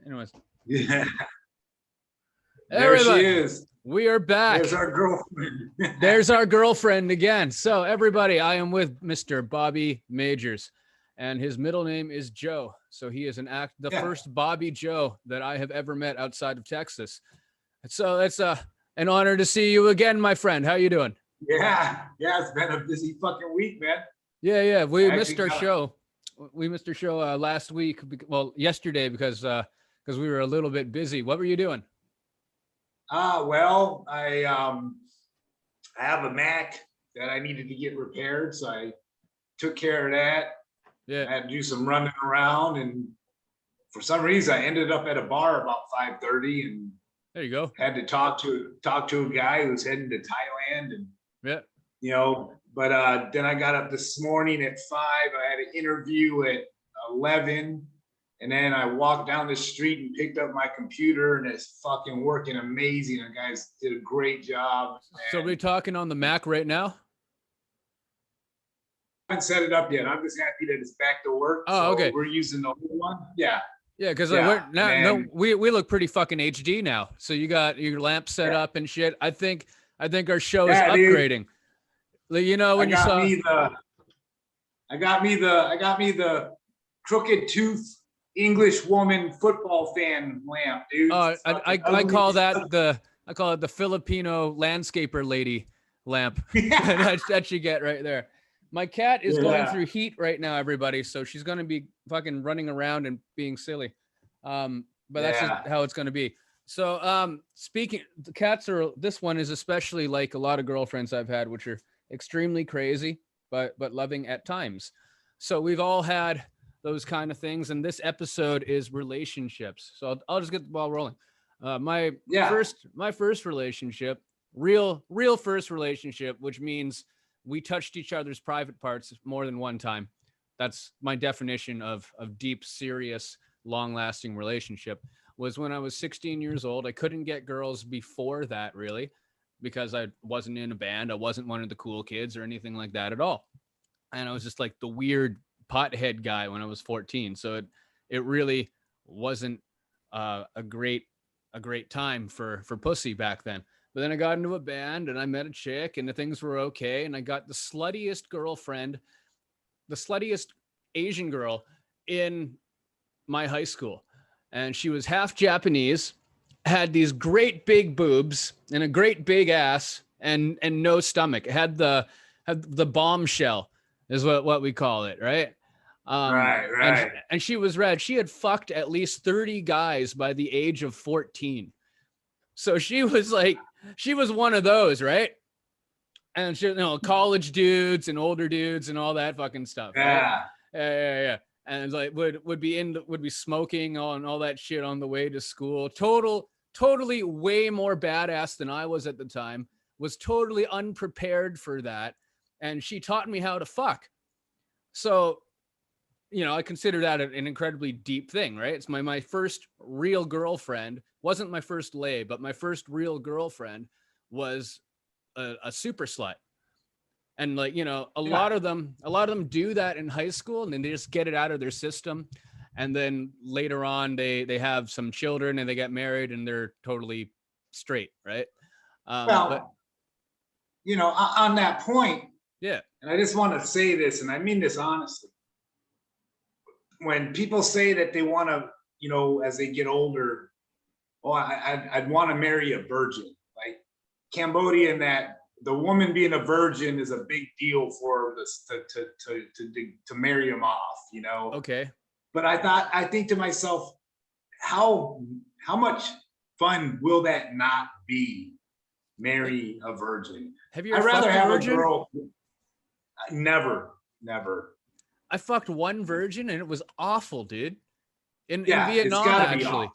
Anyways, Yeah. There she everybody, is. we are back. There's our girlfriend. There's our girlfriend again. So everybody, I am with Mr. Bobby Majors, and his middle name is Joe. So he is the first Bobby Joe that I have ever met outside of Texas. So it's an honor to see you again, my friend. How you doing? Yeah, it's been a busy fucking week, man. Yeah. We missed our show. We missed our show last week. Well, yesterday because we were a little bit busy. What were you doing? Well, I have a Mac that I needed to get repaired, so I took care of that. Yeah. I had to do some running around, and for some reason, I ended up at a bar about 5:30, and there you go. Had to talk to a guy who's heading to Thailand, and yeah, But then I got up this morning at 5. I had an interview at 11. And then I walked down the street and picked up my computer, and it's fucking working amazing. The guys did a great job. So we're talking on the Mac right now? I haven't set it up yet. I'm just happy that it's back to work. Oh, okay. We're using the old one. Yeah. Yeah, because we look pretty fucking HD now. So you got your lamp set up and shit. I think our show is upgrading. Dude. You know, when I got me the crooked tooth English woman football fan lamp, dude. I call it the Filipino landscaper lady lamp. that you get right there. My cat is going through heat right now, everybody. So she's going to be fucking running around and being silly. But that's just how it's going to be. So speaking, the cats this one is especially like a lot of girlfriends I've had, which are extremely crazy, but loving at times. So we've all had those kind of things, and this episode is relationships. So I'll just get the ball rolling. My first relationship, real first relationship, which means we touched each other's private parts more than one time. That's my definition of deep, serious, long-lasting relationship. Was when I was 16 years old. I couldn't get girls before that, really, because I wasn't in a band. I wasn't one of the cool kids or anything like that at all. And I was just like the weird pothead guy when I was 14. So it really wasn't a great time for pussy back then. But then I got into a band and I met a chick and the things were okay. And I got the sluttiest girlfriend, the sluttiest Asian girl in my high school. And she was half Japanese, had these great big boobs and a great big ass and no stomach. It had the bombshell is what we call it, right? Right. And she was rad. She had fucked at least 30 guys by the age of 14. So she was one of those, right? And she, college dudes and older dudes and all that fucking stuff. Yeah. Right? Yeah. And like would be smoking on all that shit on the way to school. Totally way more badass than I was at the time. Was totally unprepared for that. And she taught me how to fuck. So, I consider that an incredibly deep thing, right? It's my first real girlfriend. Wasn't my first lay, but my first real girlfriend was a super slut. And like, a lot of them do that in high school and then they just get it out of their system. And then later on they have some children and they get married and they're totally straight, right? On that point, yeah. And I just want to say this, and I mean this honestly. When people say that they want to, as they get older, I'd want to marry a virgin. Like Cambodia, and that the woman being a virgin is a big deal for this to marry him off, Okay. But I think to myself, how much fun will that not be? Marry a virgin. Have you I'd ever rather have a girl. Never. I fucked one virgin and it was awful, dude. In Vietnam, actually.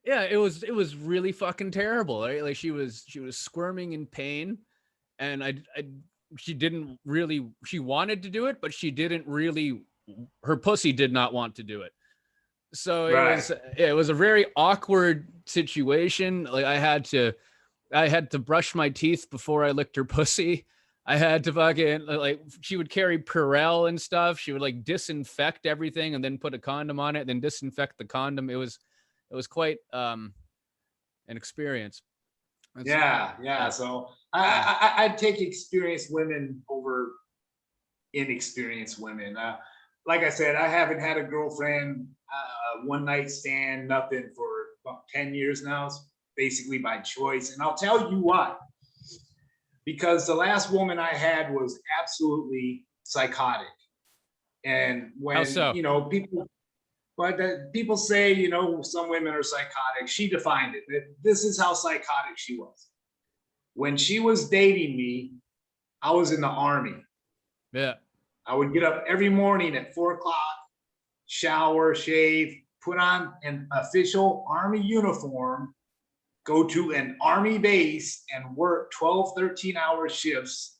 Yeah, it was really fucking terrible. Right? Like she was squirming in pain, and she wanted to do it, but she didn't really. Her pussy did not want to do it. So it was a very awkward situation. Like I had to brush my teeth before I licked her pussy. I had to fucking she would carry Purell and stuff. She would like disinfect everything and then put a condom on it, then disinfect the condom. It was was quite an experience. Yeah. So I'd take experienced women over inexperienced women. Like I said, I haven't had a girlfriend, one night stand, nothing for about 10 years now. It's basically by choice. And I'll tell you why. Because the last woman I had was absolutely psychotic. And when, people say, some women are psychotic. She defined it. This is how psychotic she was. When she was dating me, I was in the Army. Yeah. I would get up every morning at 4:00, shower, shave, put on an official Army uniform, go to an Army base and work 12, 13-hour shifts.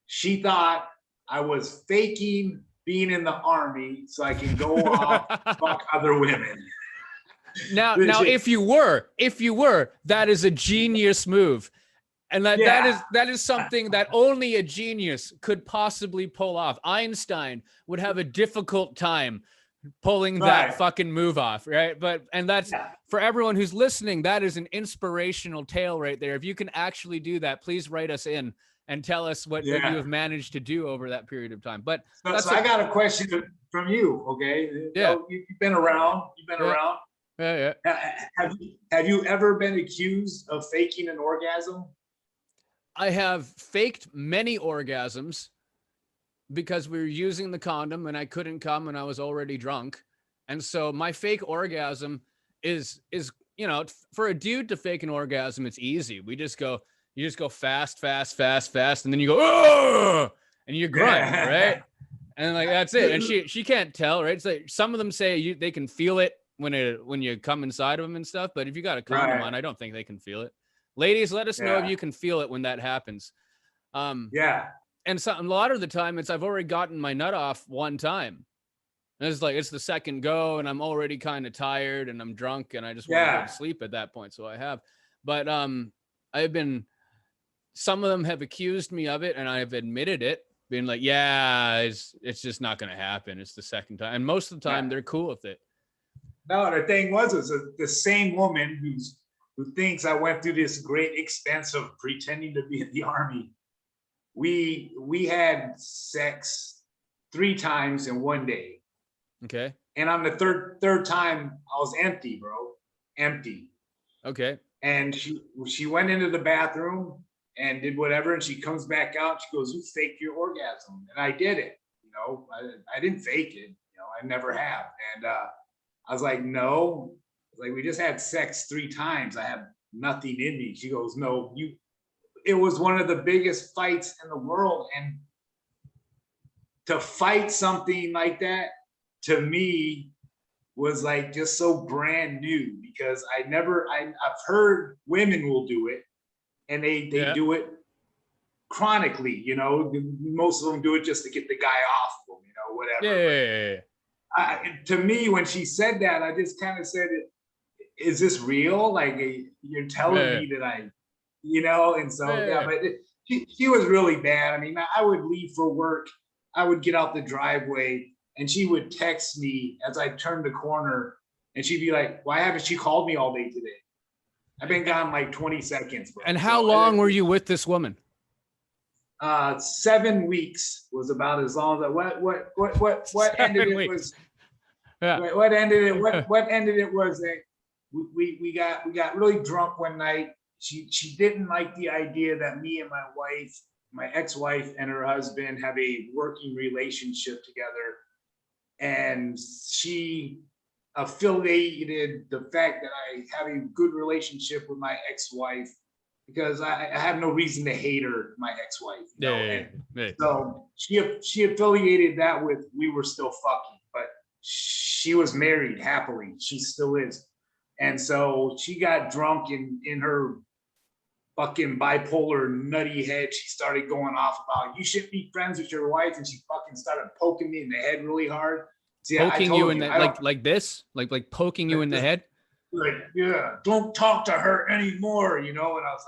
She thought I was faking being in the Army so I can go off fuck other women. Now, if you were, that is a genius move. And that is something that only a genius could possibly pull off. Einstein would have a difficult time pulling that fucking move off, right? That's for everyone who's listening, that is an inspirational tale right there. If you can actually do that, please write us in and tell us what you have managed to do over that period of time. But so I got a question from you, okay? Yeah. You've been around. Yeah. Have you ever been accused of faking an orgasm? I have faked many orgasms because we were using the condom and I couldn't come and I was already drunk. And so my fake orgasm is, for a dude to fake an orgasm, it's easy. You just go fast. And then you go, oh, and you grunt, right? And like, that's it. And she can't tell, right? It's like some of them say they can feel it when you come inside of them and stuff. But if you got a condom on, I don't think they can feel it. Ladies, let us know if you can feel it when that happens. And a lot of the time I've already gotten my nut off one time. And it's the second go and I'm already kind of tired and I'm drunk and I just want to go to sleep at that point. So I have, but some of them have accused me of it and I've admitted it, being like, it's just not going to happen. It's the second time. And most of the time they're cool with it. No, the thing was the same woman who thinks I went through this great expense of pretending to be in the Army. We had sex 3 times in one day. Okay. And on the third time, I was empty, bro. Empty. Okay. And she went into the bathroom and did whatever, and she comes back out. She goes, "You faked your orgasm," and I did it. I didn't fake it. I never have. And I was like, "No." Like, we just had sex 3 times. I have nothing in me. She goes, "No, it was one of the biggest fights in the world." And to fight something like that, to me, was like just so brand new, because I've heard women will do it and they do it chronically, most of them do it just to get the guy off them, whatever. To me, when she said that, I just kind of said, is this real? Like, you're telling me that and so, but she was really bad. I mean, I would leave for work. I would get out the driveway and she would text me as I turned the corner and she'd be like, "Why haven't you called me all day today?" I've been gone like 20 seconds, bro. And how long were you with this woman? 7 weeks was about as long as what ended it was. What ended it was that we got really drunk one night. She didn't like the idea that me and my ex-wife and her husband have a working relationship together. And she affiliated the fact that I have a good relationship with my ex-wife because I have no reason to hate her, my ex-wife. So she affiliated that with we were still fucking, but she was married happily. She still is. And so she got drunk in her fucking bipolar nutty head. She started going off about, "You shouldn't be friends with your wife," and she fucking started poking me in the head really hard. See, poking you in the like this, like poking you in the head. Like, don't talk to her anymore, and I was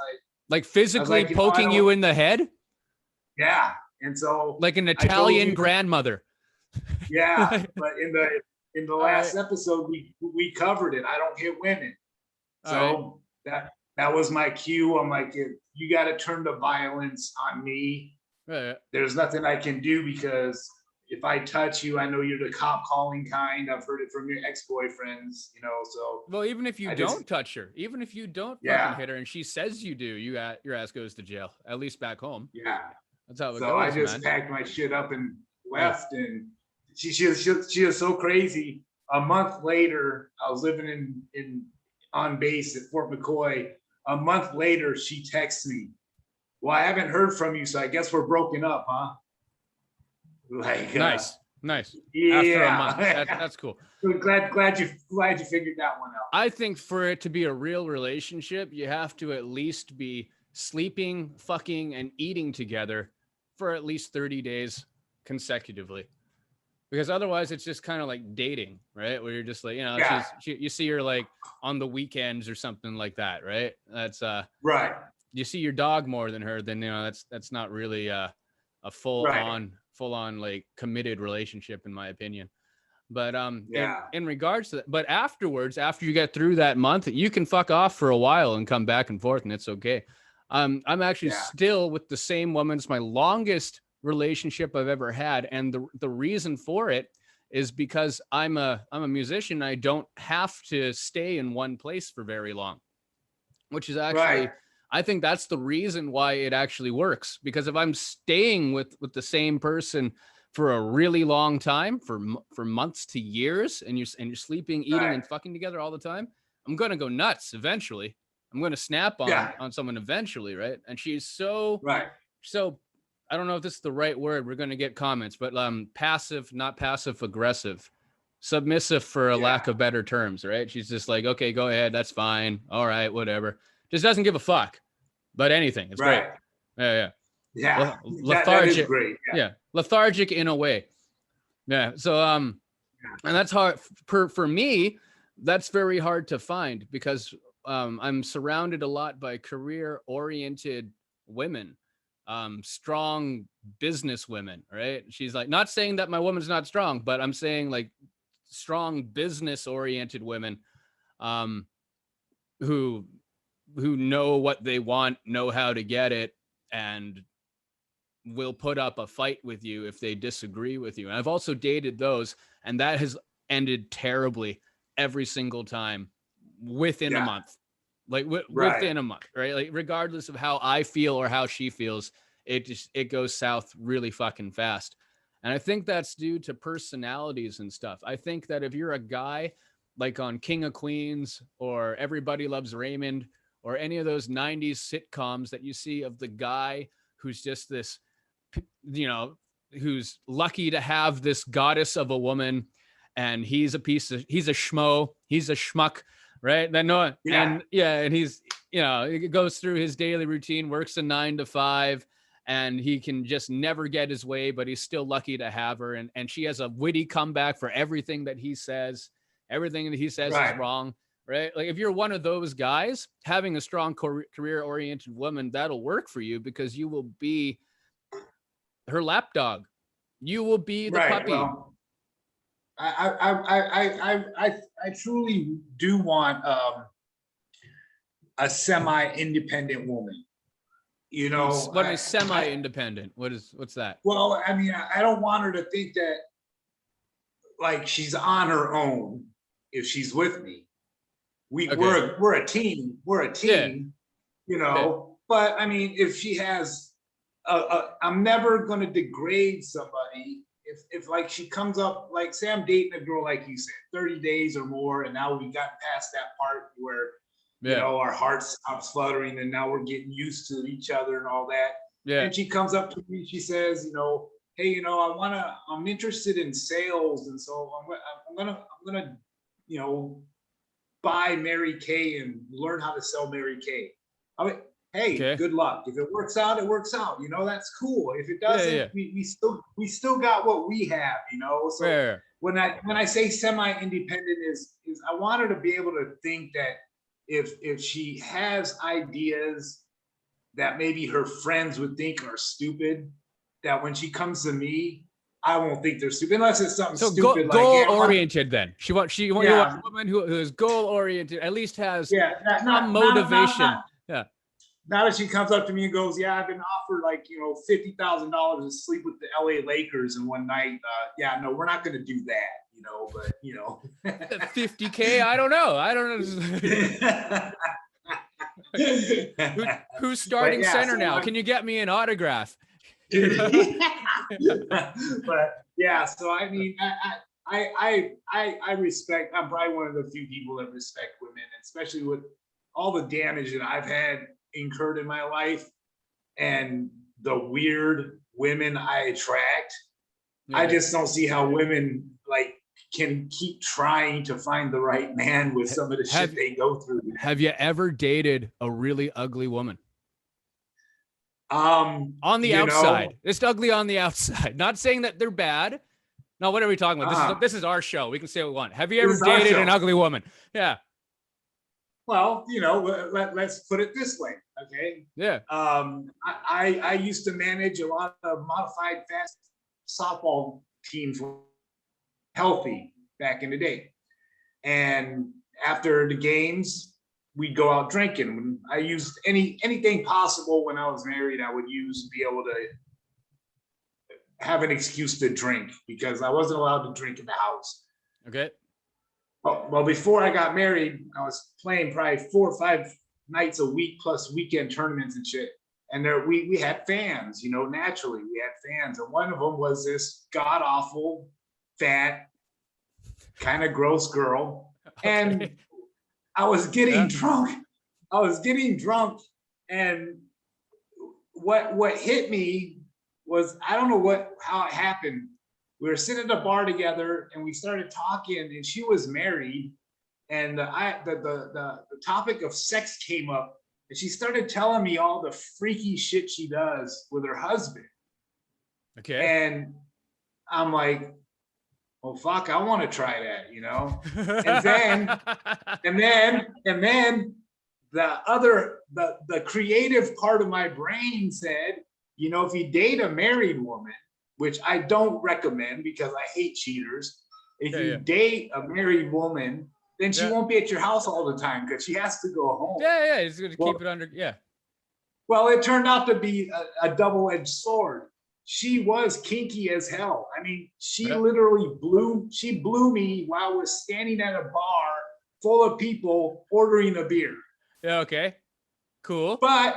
like physically poking you in the head. Yeah, and so like an Italian grandmother. Yeah, but in the last episode, we covered it. I don't hit women. So that was my cue. I'm like, you got to turn the violence on me. Right. There's nothing I can do because if I touch you, I know you're the cop calling kind. I've heard it from your ex-boyfriends, you know. So well, even if you don't touch her, even if you don't fucking hit her, and she says you do, your ass goes to jail. At least back home. Yeah, that's how it goes. So I just packed my shit up and left, and she was so crazy. A month later, I was living in on base at Fort McCoy. A month later, she texts me, well, I haven't heard from you, so I guess we're broken up, huh? Like nice. Yeah. After a month, that's cool. Glad you figured that one out. I think for it to be a real relationship, you have to at least be sleeping, fucking, and eating together for at least 30 days consecutively. Because otherwise it's just kind of like dating, right? Where you're just like, you know, you see her like on the weekends or something like that, right? That's right. You see your dog more than her, then you know that's not really a full on like committed relationship, in my opinion. But in regards to that, but afterwards, after you get through that month, you can fuck off for a while and come back and forth, and it's okay. I'm actually still with the same woman. It's my longest relationship I've ever had, and the reason for it is because I'm a musician. I don't have to stay in one place for very long, which is actually I think that's the reason why it actually works. Because if I'm staying with the same person for a really long time, for months to years, and you're sleeping, eating, and fucking together all the time, I'm gonna go nuts eventually. I'm gonna snap on someone eventually, right? And she's so I don't know if this is the right word. We're going to get comments, but passive, not passive aggressive, submissive for a lack of better terms, right? She's just like, okay, go ahead. That's fine. All right, whatever. Just doesn't give a fuck about anything. It's great. Yeah. Lethargic. That is great. Yeah. Lethargic in a way. Yeah. So, and that's hard for me. That's very hard to find because I'm surrounded a lot by career-oriented women. Strong business women, right? She's like, not saying that my woman's not strong, but I'm saying like strong business oriented women who know what they want, know how to get it, and will put up a fight with you if they disagree with you. And I've also dated those, and that has ended terribly every single time within a month. Like within a month, right? Like regardless of how I feel or how she feels, it goes south really fucking fast. And I think that's due to personalities and stuff. I think that if you're a guy like on King of Queens or Everybody Loves Raymond or any of those 90s sitcoms that you see of the guy who's just this, you know, who's lucky to have this goddess of a woman, and he's a schmo, he's a schmuck, right? Then and he's, you know, he goes through his daily routine, works a 9 to 5, and he can just never get his way, but he's still lucky to have her. And she has a witty comeback for everything that he says. Everything that he says is wrong, right? Like if you're one of those guys, having a strong career-oriented woman, that'll work for you because you will be her lapdog. You will be the puppy. Well, I truly do want a semi-independent woman. You know, what is semi-independent? What's that? Well, I mean, I don't want her to think that like she's on her own if she's with me. We're a team. We're a team. You know, but I mean, if she has, I'm never going to degrade somebody. If like she comes up, like say I'm dating a girl, like you said, 30 days or more, and now we got past that part where you know our hearts stops fluttering, and now we're getting used to each other and all that. And she comes up to me, she says, you know, hey, you know, I'm interested in sales, and so I'm gonna, you know, buy Mary Kay and learn how to sell Mary Kay. I mean, hey, good luck. If it works out, it works out. You know, that's cool. If it doesn't, we still got what we have. You know, so when I say semi-independent is I want her to be able to think that if she has ideas that maybe her friends would think are stupid, that when she comes to me, I won't think they're stupid unless it's something So stupid goal like oriented. Then you want you want yeah, a woman who is goal oriented, at least has yeah, some motivation. Yeah. Not if she comes up to me and goes, "Yeah, I've been offered like $50,000 to sleep with the LA Lakers in one night." Yeah, no, we're not going to do that, but 50K. I don't know. Who's starting center now? Can you get me an autograph? But yeah, so I mean, I respect. I'm probably one of the few people that respect women, especially with all the damage that I've had incurred in my life and the weird women I attract. Yeah. I just don't see how women like can keep trying to find the right man with some of the shit they go through. Man. Have you ever dated a really ugly woman? On the outside, just ugly on the outside. Not saying that they're bad. No, what are we talking about? This is our show. We can say what we want. Have you ever dated an ugly woman? Yeah. Well, let's put it this way, okay? Yeah. I used to manage a lot of modified fast softball teams, healthy back in the day, and after the games, we'd go out drinking. I used anything possible when I was married. I would use to be able to have an excuse to drink because I wasn't allowed to drink in the house. Okay. Well, before I got married, I was playing probably 4 or 5 nights a week plus weekend tournaments and shit. And we had fans, naturally we had fans. And one of them was this god awful, fat, kind of gross girl. Okay. And I was getting drunk. And what hit me was, I don't know how it happened. We were sitting at a bar together and we started talking, and she was married, and the topic of sex came up, and she started telling me all the freaky shit she does with her husband. Okay. And I'm like, well, fuck, I want to try that, and then the creative part of my brain said, if you date a married woman, which I don't recommend because I hate cheaters. If you date a married woman, then she won't be at your house all the time because she has to go home. Yeah, it's going to keep it under, yeah. Well, it turned out to be a double-edged sword. She was kinky as hell. I mean, she literally blew me while I was standing at a bar full of people ordering a beer. Yeah, okay. Cool. But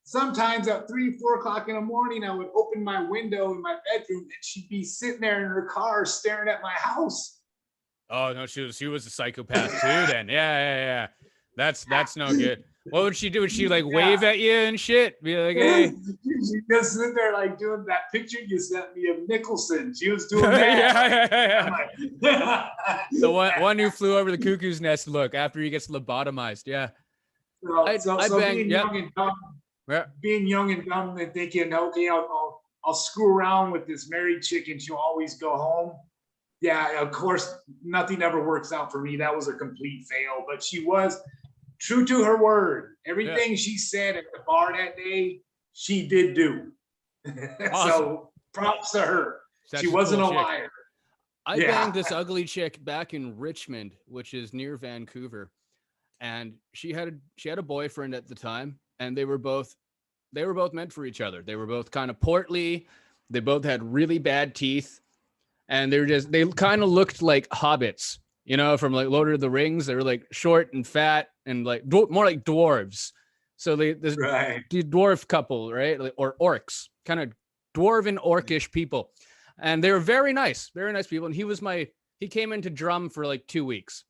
sometimes at 3, 4 o'clock in the morning, I would open my window in my bedroom and she'd be sitting there in her car staring at my house. Oh no, she was a psychopath too then. Yeah. That's no good. What would she do? Would she like wave at you and shit? Be like, hey. She just sit there like doing that picture you sent me of Nicholson. She was doing that. Yeah. The one who flew over the cuckoo's nest look after he gets lobotomized. Yeah. So being young and dumb and thinking, okay, I'll screw around with this married chick and she'll always go home. Yeah, of course, nothing ever works out for me. That was a complete fail. But she was true to her word. Everything she said at the bar that day, she did do. Awesome. So props to her. She wasn't a liar. I banged this ugly chick back in Richmond, which is near Vancouver. And she had a boyfriend at the time, and they were both meant for each other. They were both kind of portly. They both had really bad teeth, and they kind of looked like hobbits, from like Lord of the Rings. They were like short and fat and like more like dwarves. So the dwarf couple, right? Or orcs, kind of dwarven orcish people. And they were very nice people. And he came in to drum for like 2 weeks.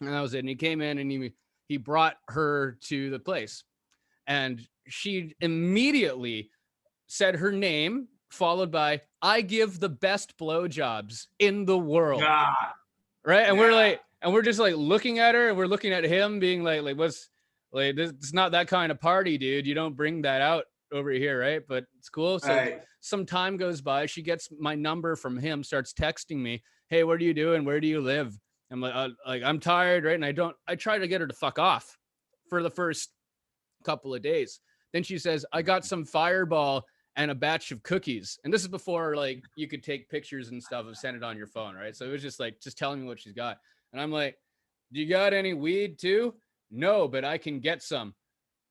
And that was it. And he came in and he brought her to the place. And she immediately said her name, followed by, "I give the best blowjobs in the world." God. Right? And we're just like looking at her, and we're looking at him being like, what's like, this it's not that kind of party, dude. You don't bring that out over here, right? But it's cool. So some time goes by. She gets my number from him, starts texting me, "Hey, what are you doing? Where do you live?" I'm like, I'm tired, right? And I try to get her to fuck off for the first couple of days. Then she says, "I got some Fireball and a batch of cookies. And this is before like you could take pictures and stuff and send it on your phone, right? So it was just like just telling me what she's got. And I'm like, do you got any weed too? No, but I can get some.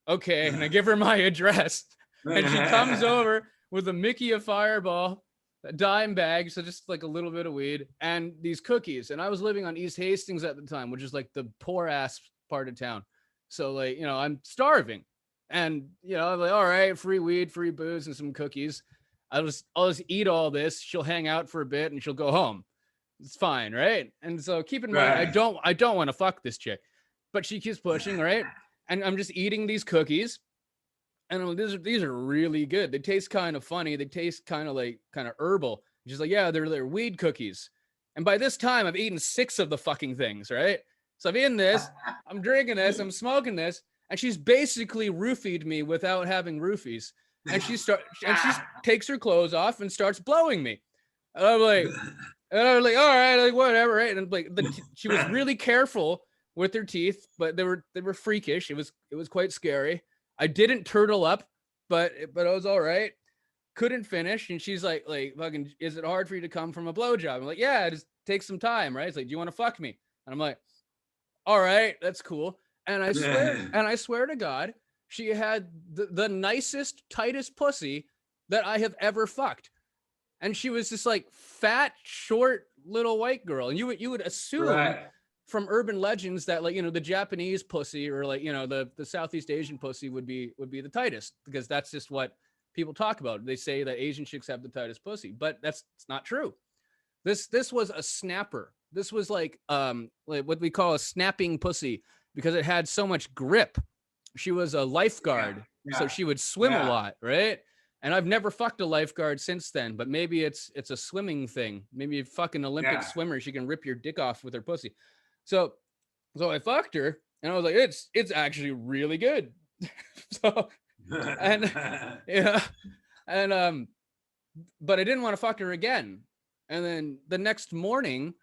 Okay. And I give her my address. And she comes over with a Mickey, a Fireball, a dime bag, so just like a little bit of weed, and these cookies. And I was living on East Hastings at the time, which is like the poor ass part of town. So like, you know, I'm starving. And you know, I'm like, all right, free weed, free booze, and some cookies. I'll just eat all this. She'll hang out for a bit and she'll go home. It's fine, right? And so keep in mind, I don't want to fuck this chick, but she keeps pushing, right? And I'm just eating these cookies. And these are really good. They taste kind of funny. They taste kind of herbal. She's like, yeah, they're weed cookies. And by this time, I've eaten 6 of the fucking things, right? So I've eaten this, I'm drinking this, I'm smoking this, and she's basically roofied me without having roofies. And she takes her clothes off and starts blowing me. And I'm like, all right, like whatever, right? And like she was really careful with her teeth, but they were freakish. It was quite scary. I didn't turtle up, but it was all right. Couldn't finish, and she's like fucking, is it hard for you to come from a blowjob? I'm like, yeah, it just takes some time, right? It's like, do you want to fuck me? And I'm like, all right, that's cool. And I swear to God, she had the nicest, tightest pussy that I have ever fucked. And she was this like fat, short little white girl. And you would assume from urban legends that like, you know, the Japanese pussy or like, you know, the Southeast Asian pussy would be the tightest, because that's just what people talk about. They say that Asian chicks have the tightest pussy, but it's not true. This was a snapper. This was like what we call a snapping pussy, because it had so much grip. She was a lifeguard, so she would swim a lot, right? And I've never fucked a lifeguard since then, but maybe it's a swimming thing. Maybe a fucking Olympic swimmer, she can rip your dick off with her pussy. So I fucked her, and I was like, it's actually really good. So and yeah, and but I didn't want to fuck her again. And then the next morning,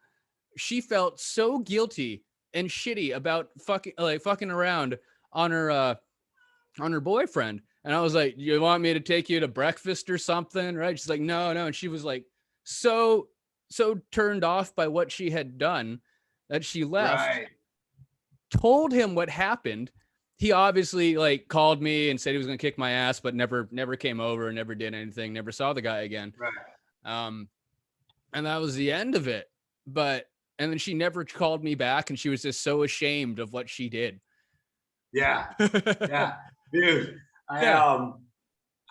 she felt so guilty and shitty about fucking around on her boyfriend. And I was like, you want me to take you to breakfast or something? Right? She's like, no. And she was like, so turned off by what she had done that she left, told him what happened. He obviously like called me and said he was going to kick my ass, but never came over, never did anything, never saw the guy again. And that was the end of it. And then she never called me back, and she was just so ashamed of what she did. Yeah. Dude. I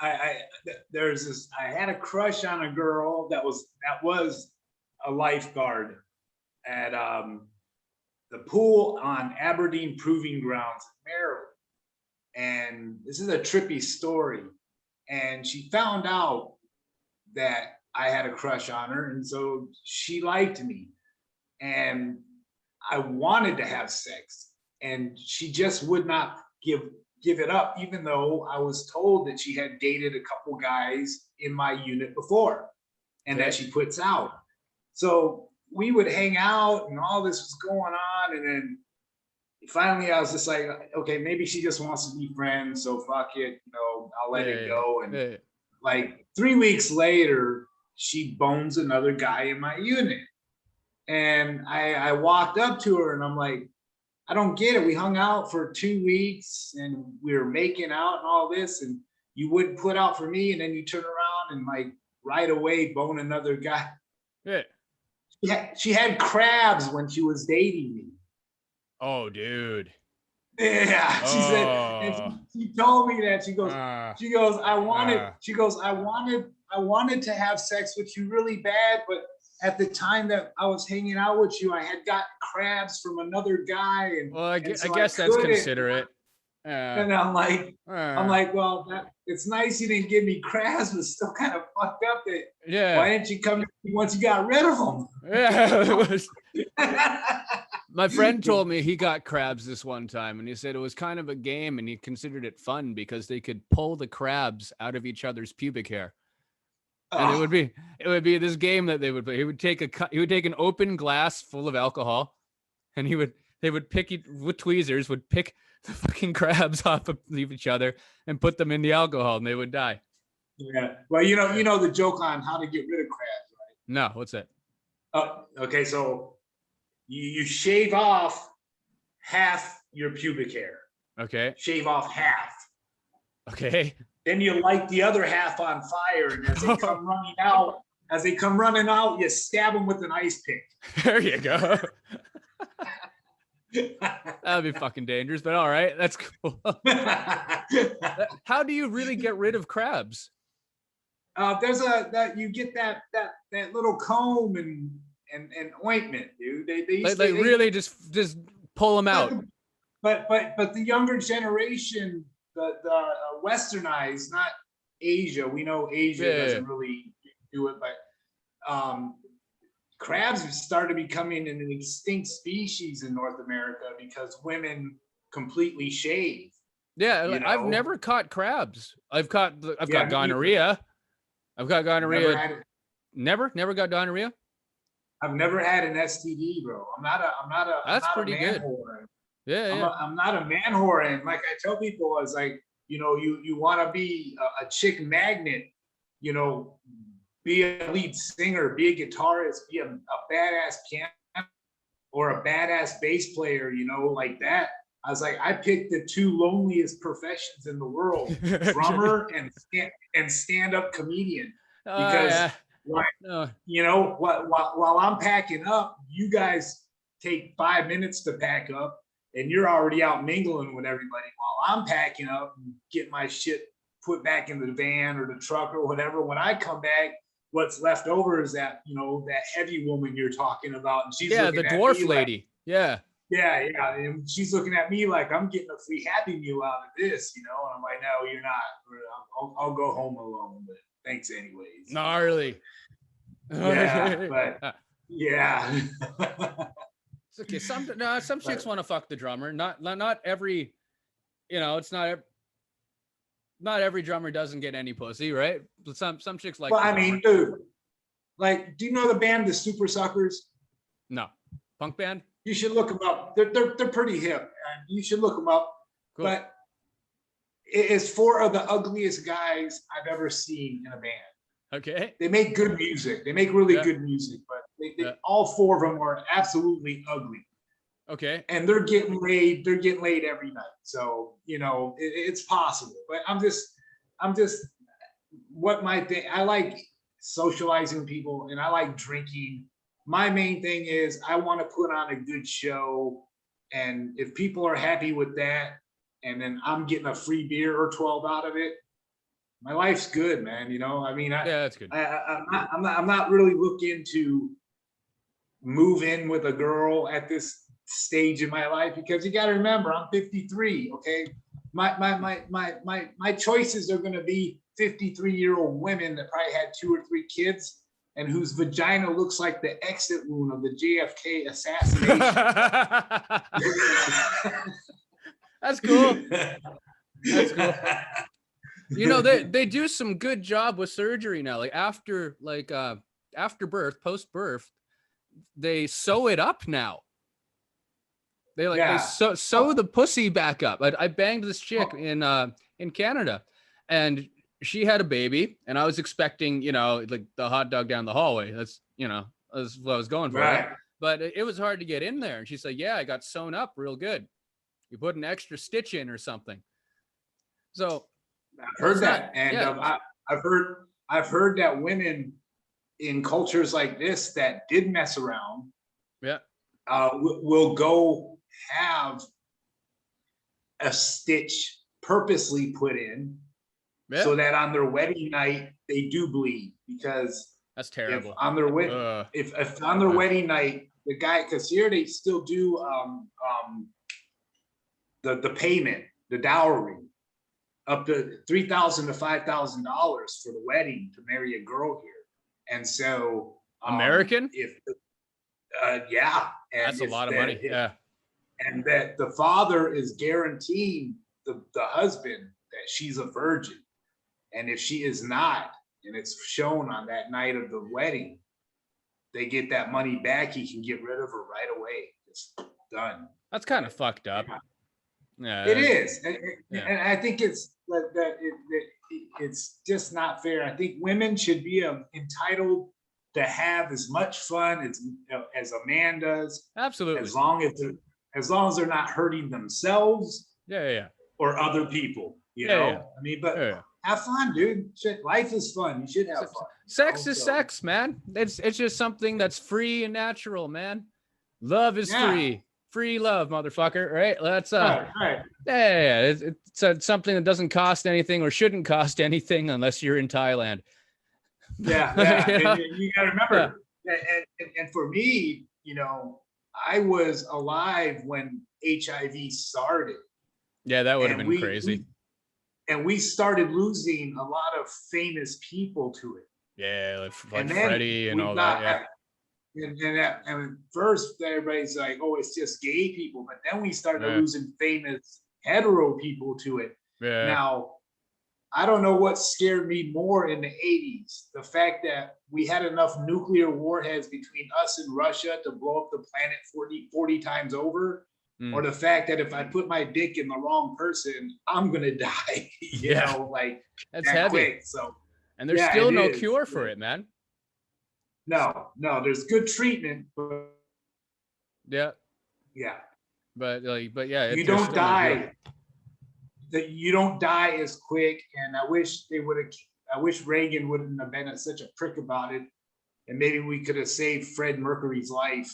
had a crush on a girl that was a lifeguard at the pool on Aberdeen Proving Grounds in Maryland. And this is a trippy story. And she found out that I had a crush on her, and so she liked me. And I wanted to have sex, and she just would not give it up, even though I was told that she had dated a couple guys in my unit before, and that she puts out. So we would hang out, and all this was going on, and then finally I was just like, okay, maybe she just wants to be friends, so fuck it, you know, I'll let it go. And like 3 weeks later, she bones another guy in my unit. And I walked up to her and I'm like, I don't get it. We hung out for 2 weeks and we were making out and all this, and you wouldn't put out for me, and then you turn around and like right away bone another guy. She had crabs when she was dating me. Oh, dude. Yeah, she said, and she told me that. She goes, I wanted to have sex with you really bad, but at the time that I was hanging out with you, I had got crabs from another guy, and well, I guess that's considerate. And I'm like, well, it's nice you didn't give me crabs, but still kind of fucked up. Why didn't you come once you got rid of them? My friend told me he got crabs this one time, and he said it was kind of a game, and he considered it fun because they could pull the crabs out of each other's pubic hair. And it would be this game that they would play. He would take an open glass full of alcohol, and they would pick it with tweezers, would pick the fucking crabs off of each other and put them in the alcohol, and they would die. Yeah. Well, you know the joke on how to get rid of crabs, right? No, what's that? Okay. So you shave off half your pubic hair. Okay. Shave off half. Okay. Then you light the other half on fire, and as they come running out, you stab them with an ice pick. There you go. That'd be fucking dangerous, but all right, that's cool. How do you really get rid of crabs? You get that little comb and ointment, dude. They really just pull them out. But the younger generation, the westernized, not Asia. We know Asia doesn't really do it, but crabs have started becoming an extinct species in North America because women completely shave. Yeah, I've never caught crabs. I've got gonorrhea. I've got gonorrhea. Never got gonorrhea. I've never had an STD, bro. I'm not a. That's I'm not pretty a man good. Whore. Yeah, I'm not a man whore, and like I tell people, it's like you want to be a chick magnet, be a lead singer, be a guitarist, be a badass piano or a badass bass player, like that. I was like, I picked the two loneliest professions in the world: drummer and stand-up comedian. Because while I'm packing up, you guys take 5 minutes to pack up, and you're already out mingling with everybody. While I'm packing up and getting my shit put back in the van or the truck or whatever, when I come back, what's left over is that that heavy woman you're talking about, and she's the dwarf lady. Yeah, and she's looking at me like I'm getting a free Happy Meal out of this, and I'm like, no, you're not. I'll go home alone, but thanks anyways. Gnarly. Yeah, but yeah. It's okay. Some chicks want to fuck the drummer. Not every, it's not every drummer doesn't get any pussy, right? But some chicks like. Well, I mean, dude, like, do you know the band the Super Suckers? No, punk band. You should look them up. They're pretty hip, and you should look them up. Cool. But it's 4 of the ugliest guys I've ever seen in a band. Okay. They make good music. They make really good music, but all 4 of them are absolutely ugly. Okay. And they're getting laid. They're getting laid every night. So it's possible. But I'm just what my thing. I like socializing people, and I like drinking. My main thing is I want to put on a good show, and if people are happy with that, and then I'm getting a free beer or 12 out of it, my life's good, man. I mean, that's good. I'm not really looking to move in with a girl at this stage in my life, because you got to remember, I'm 53. Okay, my choices are going to be 53-year-old women that probably had 2 or 3 kids, and whose vagina looks like the exit wound of the JFK assassination. That's cool. That's cool. They do some good job with surgery now. Like after birth, post birth, they sew it up now. They sew the pussy back up. I banged this chick in Canada, and she had a baby, and I was expecting, like the hot dog down the hallway. That's what I was going for. Right. But it was hard to get in there. And she said, yeah, I got sewn up real good. You put an extra stitch in or something. So I've heard that. I've heard that women in cultures like this that did mess around, will go have a stitch purposely put in, so that on their wedding night they do bleed, because that's terrible. If on their wedding night, the guy, because here they still do the payment, the dowry, up to $3,000 to $5,000 for the wedding to marry a girl here, and so American. And that's a lot of money. And that the father is guaranteeing the husband that she's a virgin, and if she is not, and it's shown on that night of the wedding, they get that money back. He can get rid of her right away. It's done. That's kind of fucked up. Yeah, it is, and I think it's that it's just not fair. I think women should be entitled to have as much fun as a man does, Absolutely. as long as they're not hurting themselves Yeah. or other people. You Yeah, know, yeah. I mean, but Yeah. have fun, dude. Shit, life is fun. You should have fun. Sex is sex, man. It's just something that's free and natural, man. Love is free. Free love, motherfucker. Right? That's right. Yeah. It's something that doesn't cost anything or shouldn't cost anything unless you're in Thailand. Yeah. You know? And you got to remember, and for me, you know, I was alive when HIV started. Yeah, that would have been crazy. And we started losing a lot of famous people to it. Yeah, like Freddie and all that. Yeah. And first everybody's like, oh, it's just gay people. But then we started losing famous hetero people to it. Yeah. Now, I don't know what scared me more in the 80s. The fact that we had enough nuclear warheads between us and Russia to blow up the planet 40 times over. Or the fact that if I put my dick in the wrong person, I'm going to die. You know, like that's heavy. Quick. So, and there's still no cure for it, man. No, there's good treatment. But yeah. But yeah, you don't die. That you don't die as quick. And I wish Reagan wouldn't have been such a prick about it. And maybe we could have saved Fred Mercury's life,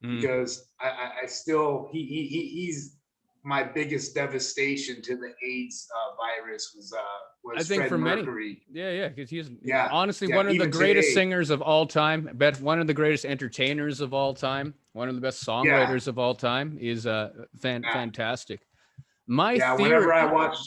because I still he's my biggest devastation to the AIDS virus was I think Fred for Mercury. Many, because he's honestly one of the greatest singers of all time. I bet one of the greatest entertainers of all time. One of the best songwriters of all time. Is fantastic. My theory. Whenever I watch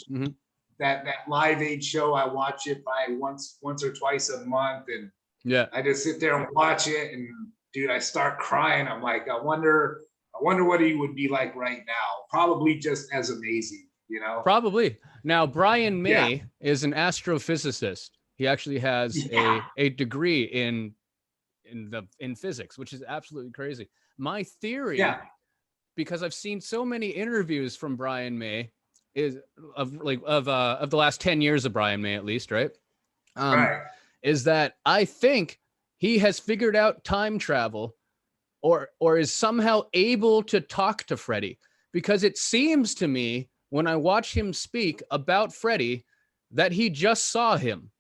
that Live Aid show, I watch it by once or twice a month, and I just sit there and watch it, and dude, I start crying. I'm like, I wonder what he would be like right now. Probably just as amazing, you know. Probably. Now, Brian May is an astrophysicist. He actually has a degree in physics, which is absolutely crazy. My theory, because I've seen so many interviews from Brian May, is of the last 10 years of Brian May, at least, right? Is that I think he has figured out time travel, or is somehow able to talk to Freddie, because it seems to me when I watch him speak about Freddie that he just saw him.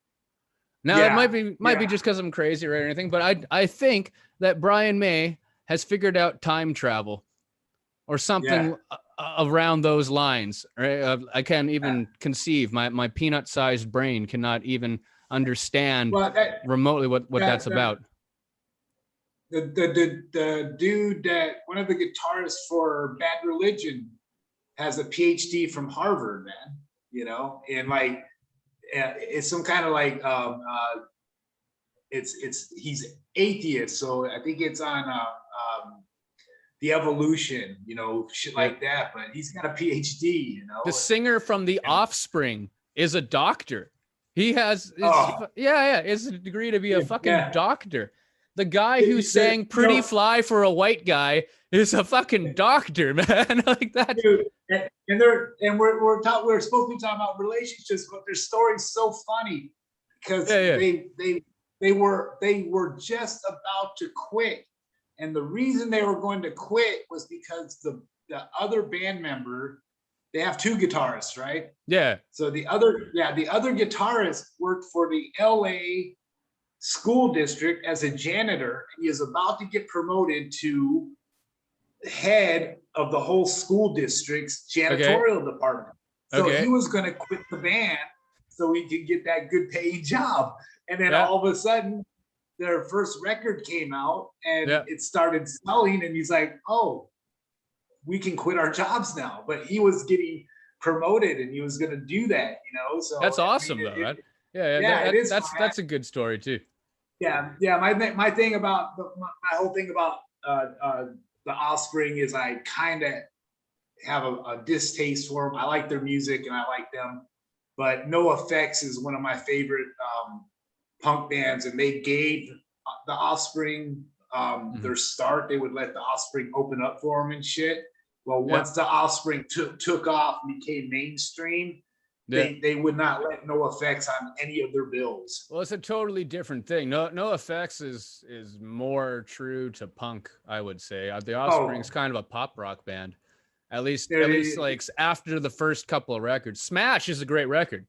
Now it might be just because I'm crazy or anything, but I think that Brian May has figured out time travel or something around those lines. Right? I can't even conceive. My peanut-sized brain cannot even understand remotely what that's about. The dude that one of the guitarists for Bad Religion has a PhD from Harvard, man. You know, and like it's some kind of like he's atheist, so I think it's on the evolution, you know, shit like that. But he's got a PhD, you know. The singer from The Offspring is a doctor. He has it's a degree to be a fucking doctor. The guy who sang "Pretty Fly for a White Guy" is a fucking doctor, man. Like that. Dude, we're supposed to be talking about relationships, but their story's so funny because they were just about to quit, and the reason they were going to quit was because the other band member, they have two guitarists, right? Yeah. So the other guitarist worked for the LA school district as a janitor. He is about to get promoted to head of the whole school district's janitorial department. So he was going to quit the band so he could get that good paying job. And then all of a sudden their first record came out and it started selling, and he's like, oh, we can quit our jobs now. But he was getting promoted and he was going to do that, you know. So that's awesome, though, right? That's a good story too. My thing about my whole thing about the Offspring is I kind of have a distaste for them. I like their music and I like them, but NoFX is one of my favorite punk bands, and they gave the Offspring their start. They would let the Offspring open up for them and shit. Well, once the Offspring took off and became mainstream, they would not let No Effects on any of their bills. Well, it's a totally different thing. No Effects is more true to punk, I would say. The Offspring's kind of a pop rock band. At least like after the first couple of records. Smash is a great record.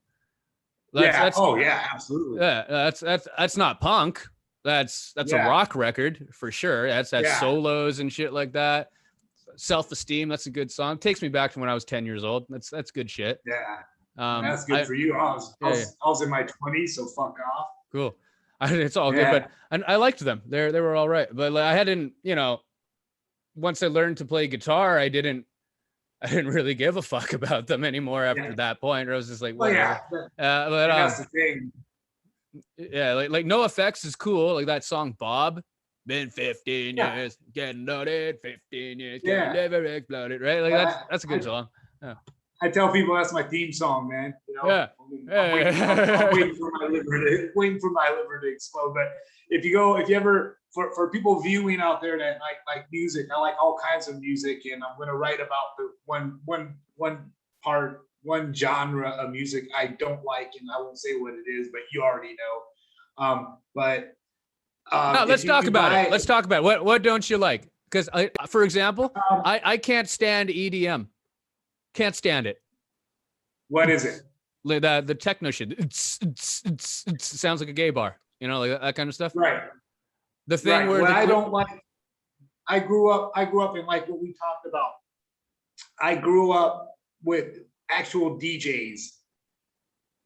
Absolutely. Yeah, that's not punk. That's a rock record for sure. That's solos and shit like that. Self-Esteem, that's a good song. Takes me back to when I was 10 years old. That's good shit. Yeah. That's good for you. I was in my 20s, so fuck off. Cool. It's all good, but I liked them. They were all right. But like, I hadn't, once I learned to play guitar, I didn't really give a fuck about them anymore after that point. I was just like, whatever. That's the thing. Yeah, like No Effects is cool. Like that song Bob. Been 15 years, getting loaded, 15 years, never exploded, right? Like that's a good song. Yeah. I tell people that's my theme song, man. I'm waiting for my liver to explode. But if you ever, for people viewing out there that like music, I like all kinds of music, and I'm going to write about the one genre of music I don't like, and I won't say what it is, but you already know. Let's talk about it. Let's talk about it. What don't you like? Because for example, I can't stand EDM. Can't stand it. What is it? The techno shit. It sounds like a gay bar. Like that kind of stuff. Right. The thing where I don't like. I grew up in like what we talked about. I grew up with actual DJs,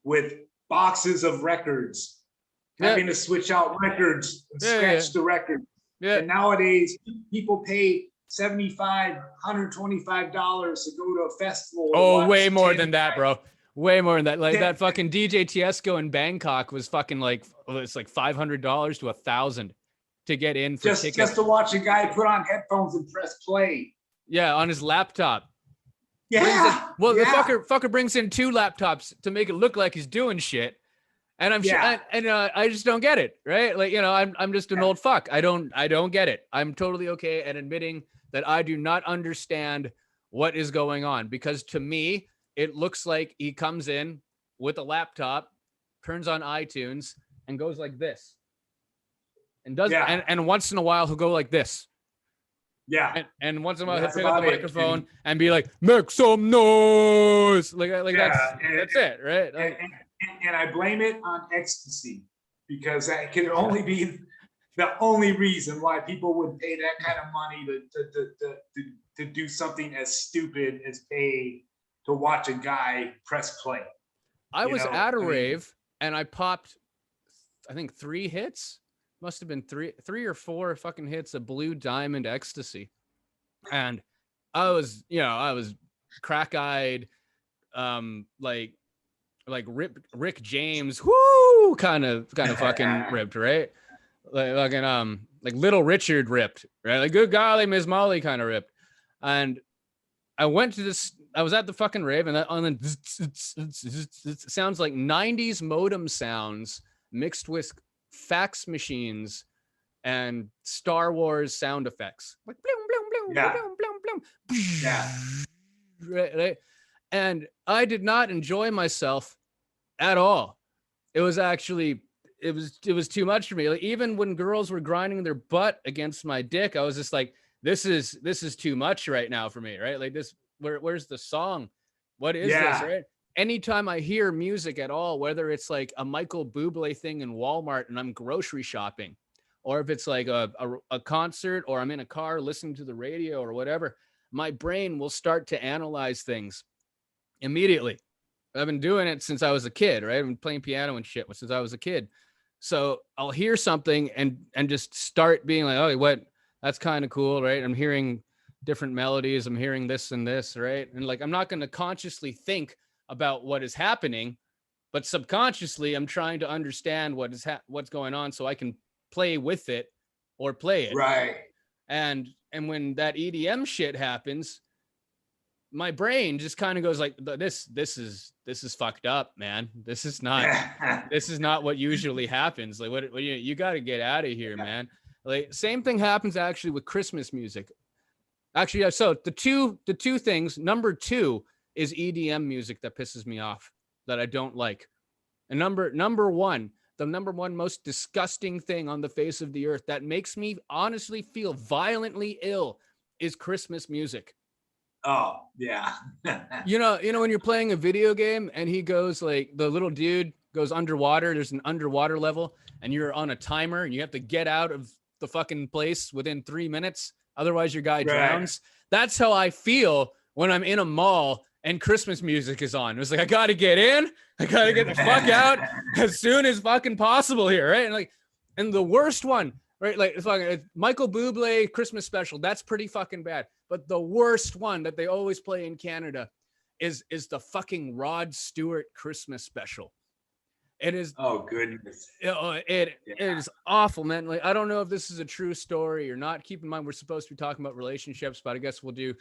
with boxes of records, having to switch out records and scratch the record. Yeah. And nowadays, people pay $75, $125 to go to a festival. Oh, way more than that, bro. Way more than that. Like that fucking DJ Tiesto in Bangkok was fucking like, it's like $500 to $1,000 to get in for tickets. Just to watch a guy put on headphones and press play. Yeah, on his laptop. Yeah. The fucker brings in 2 laptops to make it look like he's doing shit. And I just don't get it, right? Like, I'm just an old fuck. I don't get it. I'm totally okay at admitting that I do not understand what is going on, because to me, it looks like he comes in with a laptop, turns on iTunes, and goes like this, and does and once in a while he'll go like this. Yeah. And once in a while he'll pick up the microphone and be like, make some noise. Like that's it, right? And I blame it on ecstasy, because that can only be the only reason why people would pay that kind of money to do something as stupid as pay to watch a guy press play. I was at a rave and I popped, I think 3 hits. Must have been three or 4 fucking hits of Blue Diamond Ecstasy. And I was crack-eyed, like Rick James, whoo, kind of fucking ripped, right? Like Little Richard ripped, right? Like good golly, Miss Molly kind of ripped. And I went to this, I was at the fucking rave, and it sounds like 90s modem sounds mixed with fax machines and Star Wars sound effects. Like bloom, bloom, bloom, bloom, bloom, bloom. Yeah. Right. And I did not enjoy myself at all. It was actually, it was too much for me. Like, even when girls were grinding their butt against my dick, I was just like, this is too much right now for me, right? Like this, where's the song? What is this, right? Anytime I hear music at all, whether it's like a Michael Bublé thing in Walmart and I'm grocery shopping, or if it's like a concert, or I'm in a car listening to the radio or whatever, my brain will start to analyze things immediately. I've been doing it since I was a kid, right? I've been playing piano and shit since I was a kid. So I'll hear something and just start being like, oh, what? That's kind of cool, right? I'm hearing different melodies. I'm hearing this and this, right? And like, I'm not going to consciously think about what is happening, but subconsciously I'm trying to understand what's going on so I can play with it or play it. Right. And when that EDM shit happens, my brain just kind of goes like, this is fucked up, man. This is not what usually happens. Like, what you got to get out of here, man. Like, same thing happens actually with Christmas music. Actually, yeah. So the two things, number 2 is EDM music that pisses me off. that I don't like. And number one, the number one most disgusting thing on the face of the earth that makes me honestly feel violently ill is Christmas music. Oh, yeah. You know when you're playing a video game and he goes like, the little dude goes underwater, there's an underwater level and you're on a timer and you have to get out of the fucking place within 3 minutes. Otherwise your guy drowns. That's how I feel when I'm in a mall and Christmas music is on. It's like, I got to get in. I got to get the fuck out as soon as fucking possible here. Right. And the worst one, right? Like it's fucking Michael Bublé Christmas special. That's pretty fucking bad. But the worst one that they always play in Canada is the fucking Rod Stewart Christmas special. It is. Oh goodness. It is awful, man. Like, I don't know if this is a true story or not. Keep in mind, we're supposed to be talking about relationships, but I guess we'll do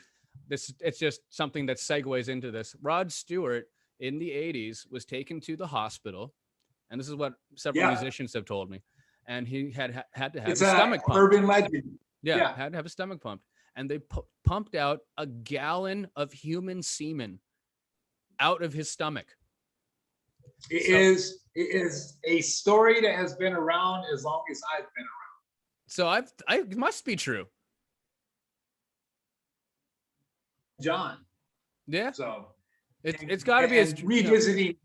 this. It's just something that segues into this. Rod Stewart in the 80s was taken to the hospital. And this is what several musicians have told me. And he had to have his stomach pumped. Urban legend. Yeah, had to have his stomach pumped. And they pumped out a gallon of human semen out of his stomach. It is a story that has been around as long as I've been around. So it must be true. John. Yeah. So it's got to be as revisiting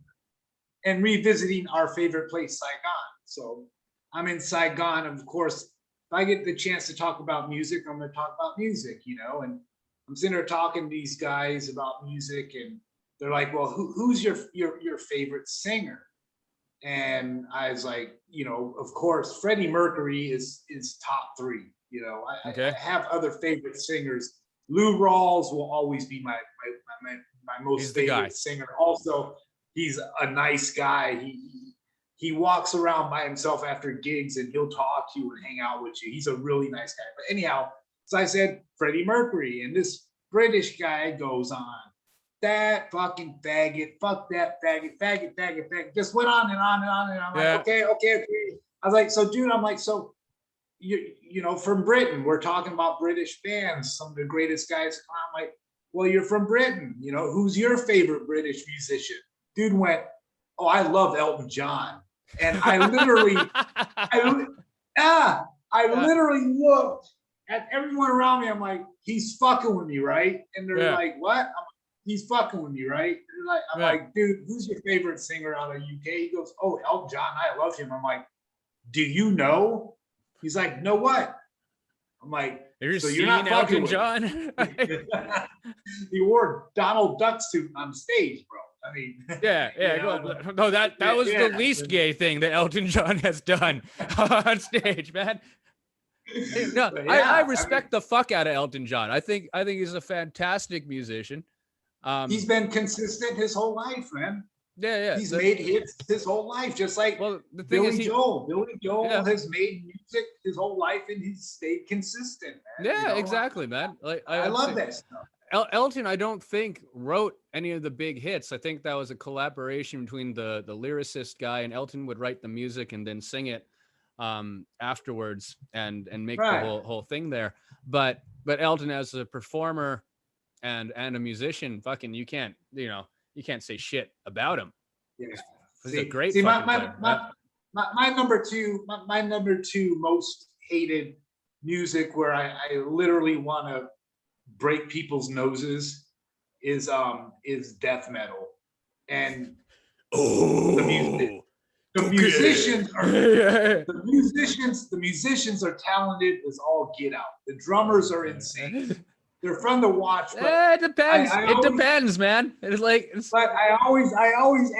our favorite place, Saigon. So I'm in Saigon, of course. If I get the chance to talk about music, I'm going to talk about music, and I'm sitting there talking to these guys about music, and they're like, well, who's your favorite singer? And I was like, of course, Freddie Mercury is top three. I have other favorite singers. Lou Rawls will always be my most favorite singer. Also, he's a nice guy. He walks around by himself after gigs and he'll talk to you and hang out with you. He's a really nice guy. But anyhow, so I said Freddie Mercury, and this British guy goes on, that fucking faggot, fuck that faggot, just went on and on and on. And I'm like, okay. I was like, so dude, so you from Britain, we're talking about British bands, some of the greatest guys. I'm like, well, you're from Britain, who's your favorite British musician? Dude went, oh, I love Elton John. And I literally, I literally looked at everyone around me. I'm like, he's fucking with me, right? And they're like, what? He's fucking with me, right? I'm like, dude, who's your favorite singer out of UK? He goes, oh, Elton John. I love him. I'm like, do you know? He's like, know what? I'm like, so you're not Elton John? He wore Donald Duck suit on stage, bro. I mean, no, that was the least gay thing that Elton John has done on stage, man. No, I respect the fuck out of Elton John. I think he's a fantastic musician. He's been consistent his whole life, man. Yeah. He's made hits his whole life, just like the thing Billy Joel. Billy Joel has made music his whole life, and he's stayed consistent, man. Yeah, exactly, man. Like I love that stuff. Elton, I don't think wrote any of the big hits. I think that was a collaboration between the lyricist guy, and Elton would write the music and then sing it afterwards and make the whole thing there. But Elton as a performer and a musician, fucking you can't say shit about him. Yeah. He's a great my number two most hated music, where I literally want to break people's noses, is death metal. And the musicians are talented as all get out. The drummers are insane. They're fun to watch. But it depends. It depends, man. But I always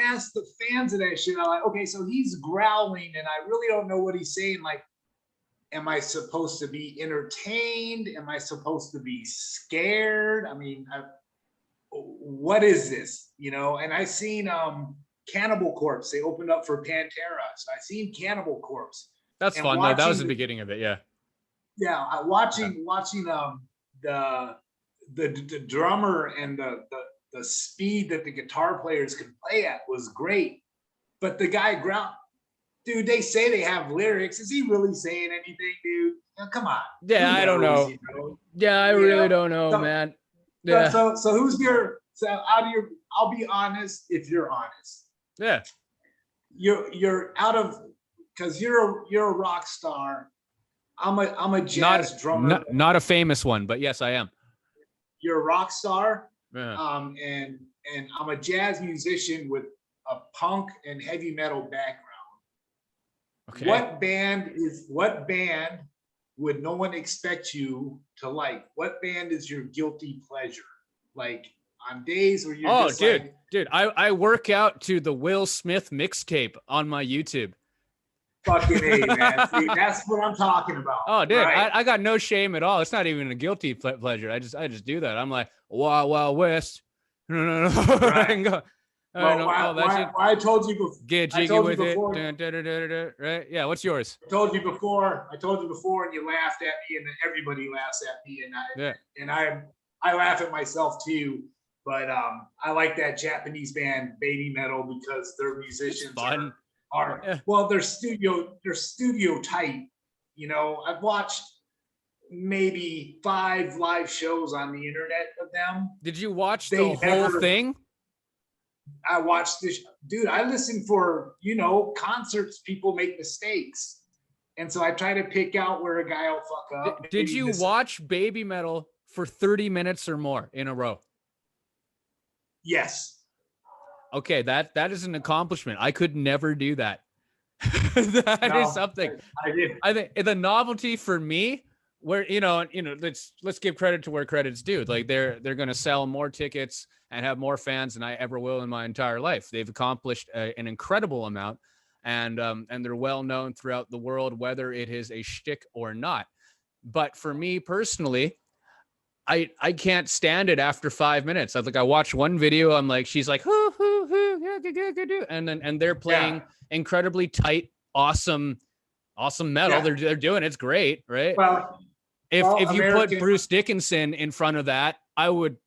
ask the fans of that shit. I'm like, okay, so he's growling, and I really don't know what he's saying. Like, am I supposed to be entertained? Am I supposed to be scared? I mean, what is this? And I seen Cannibal Corpse. They opened up for Pantera. So I seen Cannibal Corpse. That's fun though. That was the beginning of it. Yeah. Yeah, watching the drummer and the speed that the guitar players could play at was great. But the guy dude, they say they have lyrics. Is he really saying anything, dude? Come on. Yeah, I don't know. Yeah, I really don't know, man. Yeah. So who's your? So I'll be honest. If you're honest, Yeah. You're out of, because you're a rock star. I'm a jazz drummer. Not a famous one, but yes, I am. You're a rock star. Yeah. And I'm a jazz musician with a punk and heavy metal background. Okay. What band would no one expect you to like? What band is your guilty pleasure? Like on days where you're just like, dude, I work out to the Will Smith mixtape on my YouTube. Fucking A, man. See, that's what I'm talking about. Oh, dude, right? I got no shame at all. It's not even a guilty pleasure. I just do that. I'm like, Wild Wild West. No. Right. Well, I told you before. Get jiggy with it. Right? Yeah. What's yours? I told you before, and you laughed at me, and then everybody laughs at me, and I laugh at myself too. But I like that Japanese band Baby Metal because their musicians are well, they're studio tight. You know, I've watched maybe 5 live shows on the internet of them. Did you watch the whole thing? I watched this, dude. I listen for, concerts. People make mistakes, and so I try to pick out where a guy will fuck up. Did you watch Baby Metal for 30 minutes or more in a row? Yes. Okay, that is an accomplishment. I could never do that. That is something. I think the novelty for me, where let's give credit to where credit's due. Like they're going to sell more tickets and have more fans than I ever will in my entire life. They've accomplished an incredible amount, and they're well known throughout the world, whether it is a shtick or not. But for me personally, I can't stand it after 5 minutes. I watched one video. I'm like, she's like, hoo, hoo, hoo, and they're playing incredibly tight, awesome metal. Yeah. They're doing it's great, right? Well, if you put Bruce Dickinson in front of that, I would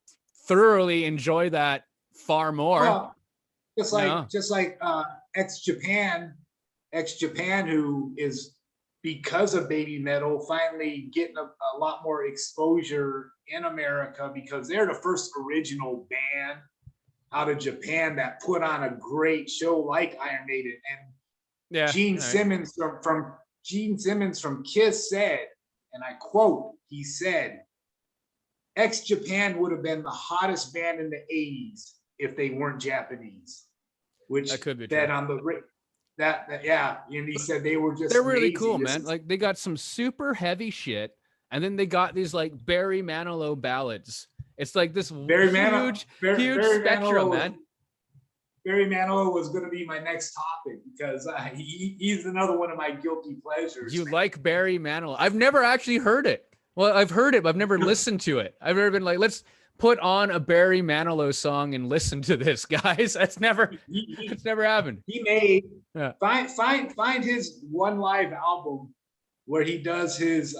thoroughly enjoy that far more. Well, just like ex Japan, who is, because of Baby Metal, finally getting a lot more exposure in America because they're the first original band out of Japan that put on a great show like Iron Maiden. And Gene Simmons from Kiss said, and I quote, he said, ex Japan would have been the hottest band in the 80s if they weren't Japanese. Which that could be that true. on the and he said they're really cool, man. Like they got some super heavy shit, and then they got these like Barry Manilow ballads. It's like this huge spectrum, man. Barry Manilow was going to be my next topic because he's another one of my guilty pleasures. You like Barry Manilow? I've never actually heard it. Well, I've heard it, but I've never listened to it. I've never been like, let's put on a Barry Manilow song and listen to this, guys. It's never happened. He made find his one live album where he does his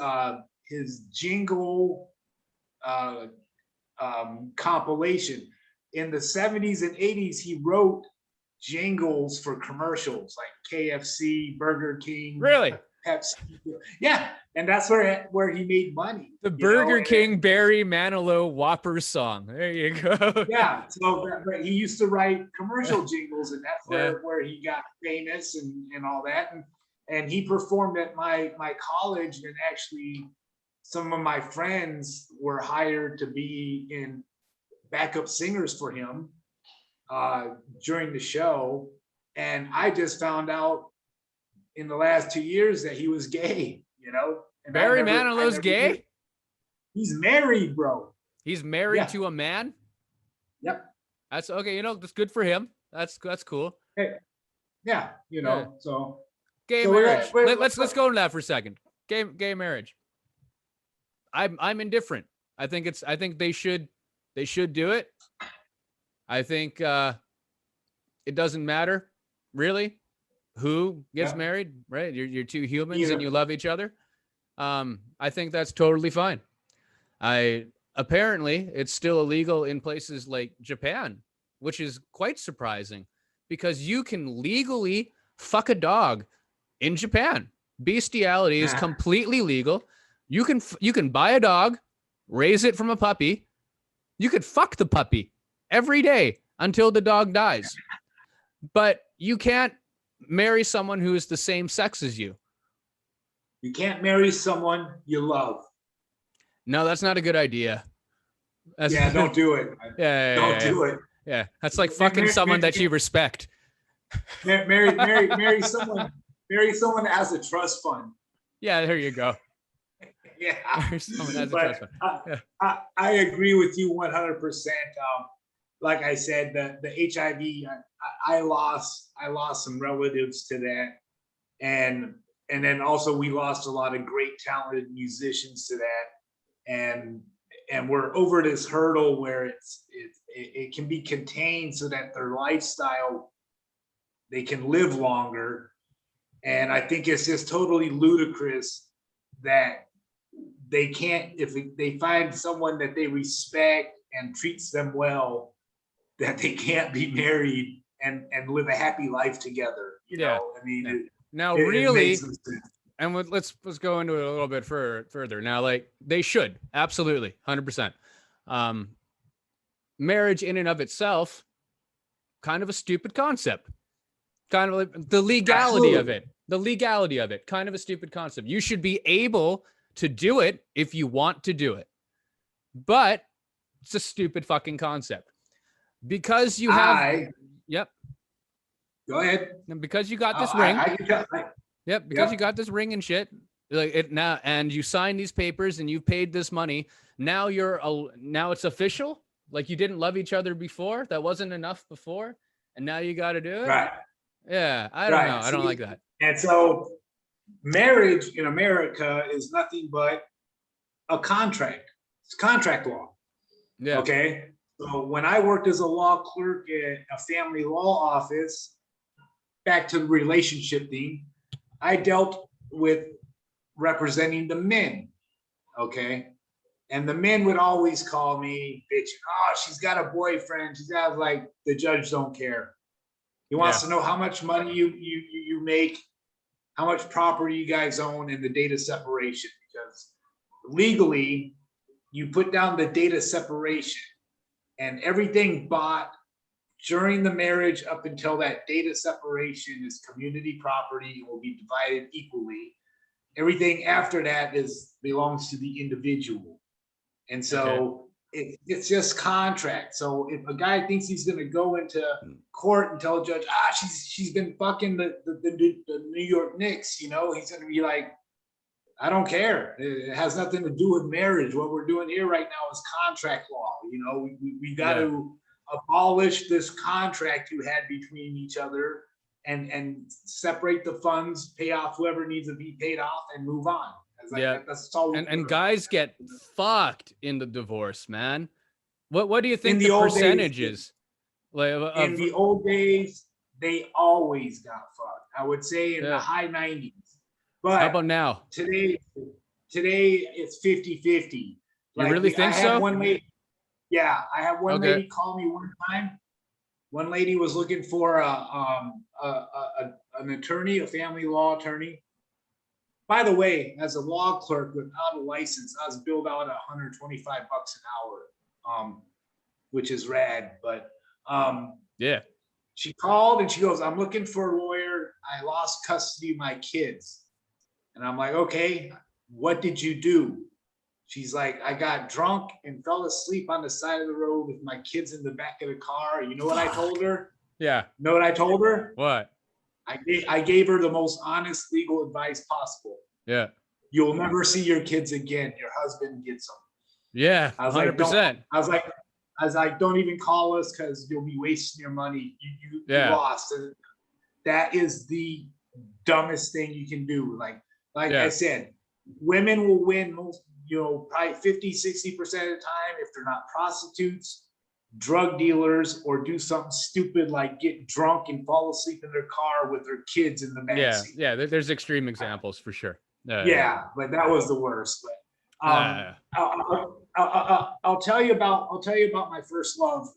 jingle compilation. In the 70s and 80s, he wrote jingles for commercials like KFC, Burger King, really, Pepsi. Yeah, and that's where he made money. The Burger King Barry Manilow Whopper song. There you go. Yeah, so he used to write commercial jingles, and that's where he got famous and all that. And he performed at my college, and actually some of my friends were hired to be in backup singers for him during the show. And I just found out in the last 2 years that he was gay, And Barry Manilow's gay? He's married, bro. He's married to a man? Yep. That's okay, that's good for him. That's cool. Hey, so gay marriage. Let's go into that for a second. Gay marriage. I'm indifferent. I think they should do it. I think it doesn't matter really who gets married, right? You're two humans and you love each other. I think that's totally fine. Apparently it's still illegal in places like Japan, which is quite surprising because you can legally fuck a dog in Japan. Bestiality is completely legal. You can buy a dog, raise it from a puppy. You could fuck the puppy every day until the dog dies. but you can't marry someone who is the same sex as you. You can't marry someone you love. No, that's not a good idea. Yeah, don't do it. Don't do it. Yeah, that's like fucking someone that you respect. Marry someone. Marry someone that has a trust fund. Yeah, there you go. Yeah, Someone has a but trust fund. Yeah. I agree with you 100%. Like I said, the HIV, I lost some relatives to that, and then also we lost a lot of great talented musicians to that, and we're over this hurdle where it can be contained so that their lifestyle, they can live longer. And I think it's just totally ludicrous that they can't, if they find someone that they respect and treats them well, that they can't be married and live a happy life together. You know, I mean, now really, and let's go into it a little bit further. Now, like, they should absolutely 100%. Marriage in and of itself, kind of a stupid concept. Kind of like the legality of it. The legality of it, kind of a stupid concept. You should be able to do it if you want to do it, but it's a stupid fucking concept because you have. Yep. Go ahead. And because you got this ring. Yep. Because you got this ring and shit. Like it now, and you sign these papers and you've paid this money. Now now it's official. Like you didn't love each other before. That wasn't enough before, and now you got to do it. Right. Yeah. I don't know. I don't like that. And so, marriage in America is nothing but a contract. It's contract law. Yeah. Okay. So when I worked as a law clerk at a family law office, back to the relationship thing, I dealt with representing the men. Okay. And the men would always call me, bitch, oh, she's got a boyfriend. She's got, like, the judge don't care. He wants to know how much money you make, how much property you guys own, and the date of separation. Because legally, you put down the date of separation, and everything bought during the marriage up until that date of separation is community property and will be divided equally. Everything after that belongs to the individual. And so it's just contract. So if a guy thinks he's going to go into court and tell a judge, she's been fucking the New York Knicks, you know, he's going to be like, I don't care. It has nothing to do with marriage. What we're doing here right now is contract law. You know, we got to abolish this contract you had between each other and separate the funds, pay off whoever needs to be paid off, and move on. That's all. And guys get fucked in the divorce, man. What do you think the percentage is? In the old days, they always got fucked. I would say in the high 90s. But how about now? Today it's 50-50. You really think so? I had one lady call me one time. One lady was looking for an attorney, a family law attorney. By the way, as a law clerk without a license, I was billed out $125 an hour, which is rad. But she called and she goes, "I'm looking for a lawyer. I lost custody of my kids." And I'm like, "Okay, what did you do?" She's like, "I got drunk and fell asleep on the side of the road with my kids in the back of the car." You know what I told her? Yeah. Know what I told her? What? I gave her the most honest legal advice possible. Yeah. You'll never see your kids again. Your husband gets them. Yeah. 100%. I was like, don't even call us because you'll be wasting your money. You lost. That is the dumbest thing you can do. Like I said, women will win most, probably 50, 60% of the time if they're not prostitutes, drug dealers, or do something stupid like get drunk and fall asleep in their car with their kids in the backseat. Yeah, there's extreme examples for sure. But that was the worst. But I'll tell you about my first love.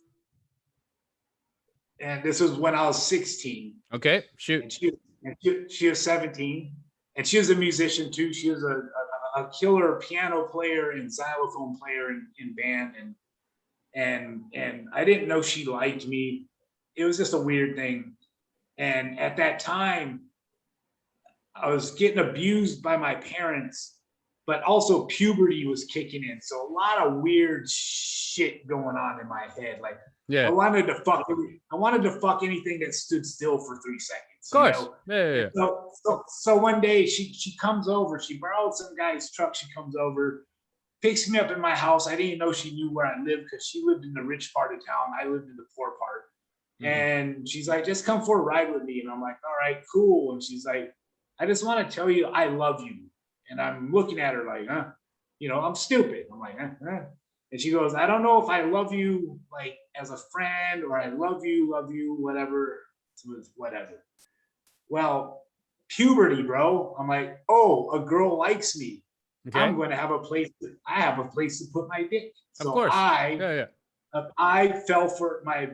And this was when I was 16. Okay, shoot. And she was 17, and she was a musician too. She was a killer piano player and xylophone player in band, and I didn't know she liked me. It was just a weird thing. And at that time, I was getting abused by my parents, but also puberty was kicking in. So a lot of weird shit going on in my head. Like Yeah. I wanted to fuck anything that stood still for 3 seconds. Of course. You know? Yeah. So one day she comes over, she borrowed some guy's truck. She comes over, picks me up in my house. I didn't know she knew where I lived because she lived in the rich part of town. I lived in the poor part. And she's like, just come for a ride with me. And I'm like, all right, cool. And she's like, I just want to tell you I love you. And I'm looking at her like, huh? You know, I'm stupid. I'm like, huh? And she goes, I don't know if I love you like as a friend or I love you, whatever. So it's whatever. Well, puberty, bro. I'm like, oh, a girl likes me. Okay. I'm going to have a place. I have a place to put my dick. So of course. I fell for my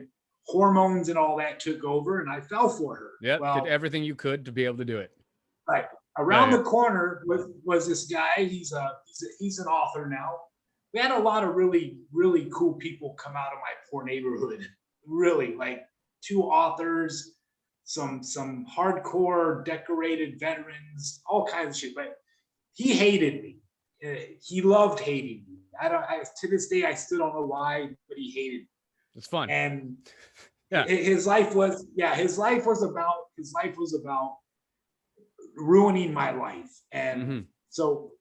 hormones and all that took over, and I fell for her. Yeah, well, did everything you could to be able to do it. Right. Around the corner was this guy. He's an author now. We had a lot of really, really cool people come out of my poor neighborhood. Really, like 2 authors, some hardcore decorated veterans, all kinds of shit. But he hated me. He loved hating me. To this day, I still don't know why, but he hated me. It's fun. And his life was about ruining my life. And so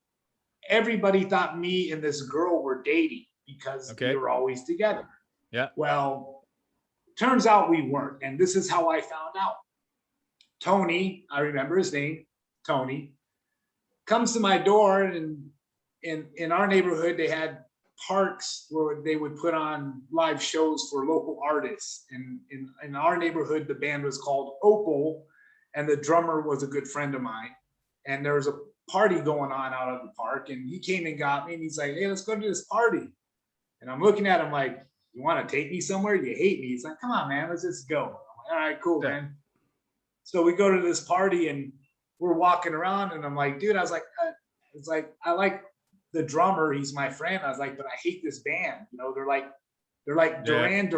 everybody thought me and this girl were dating because we were always together. Yeah. Well, turns out we weren't. And this is how I found out. Tony, I remember his name, Tony, comes to my door, and in our neighborhood, they had parks where they would put on live shows for local artists. And in our neighborhood, the band was called Opal, and the drummer was a good friend of mine. And there was a party going on out of the park, and he came and got me, and he's like, hey, let's go to this party. And I'm looking at him like, you want to take me somewhere? You hate me? He's like, come on, man, let's just go. I'm like, all right, cool, man. So we go to this party, and we're walking around, and I'm like, dude, I was like, it's like, I like the drummer, he's my friend. I was like, but I hate this band. You know, they're like Duran.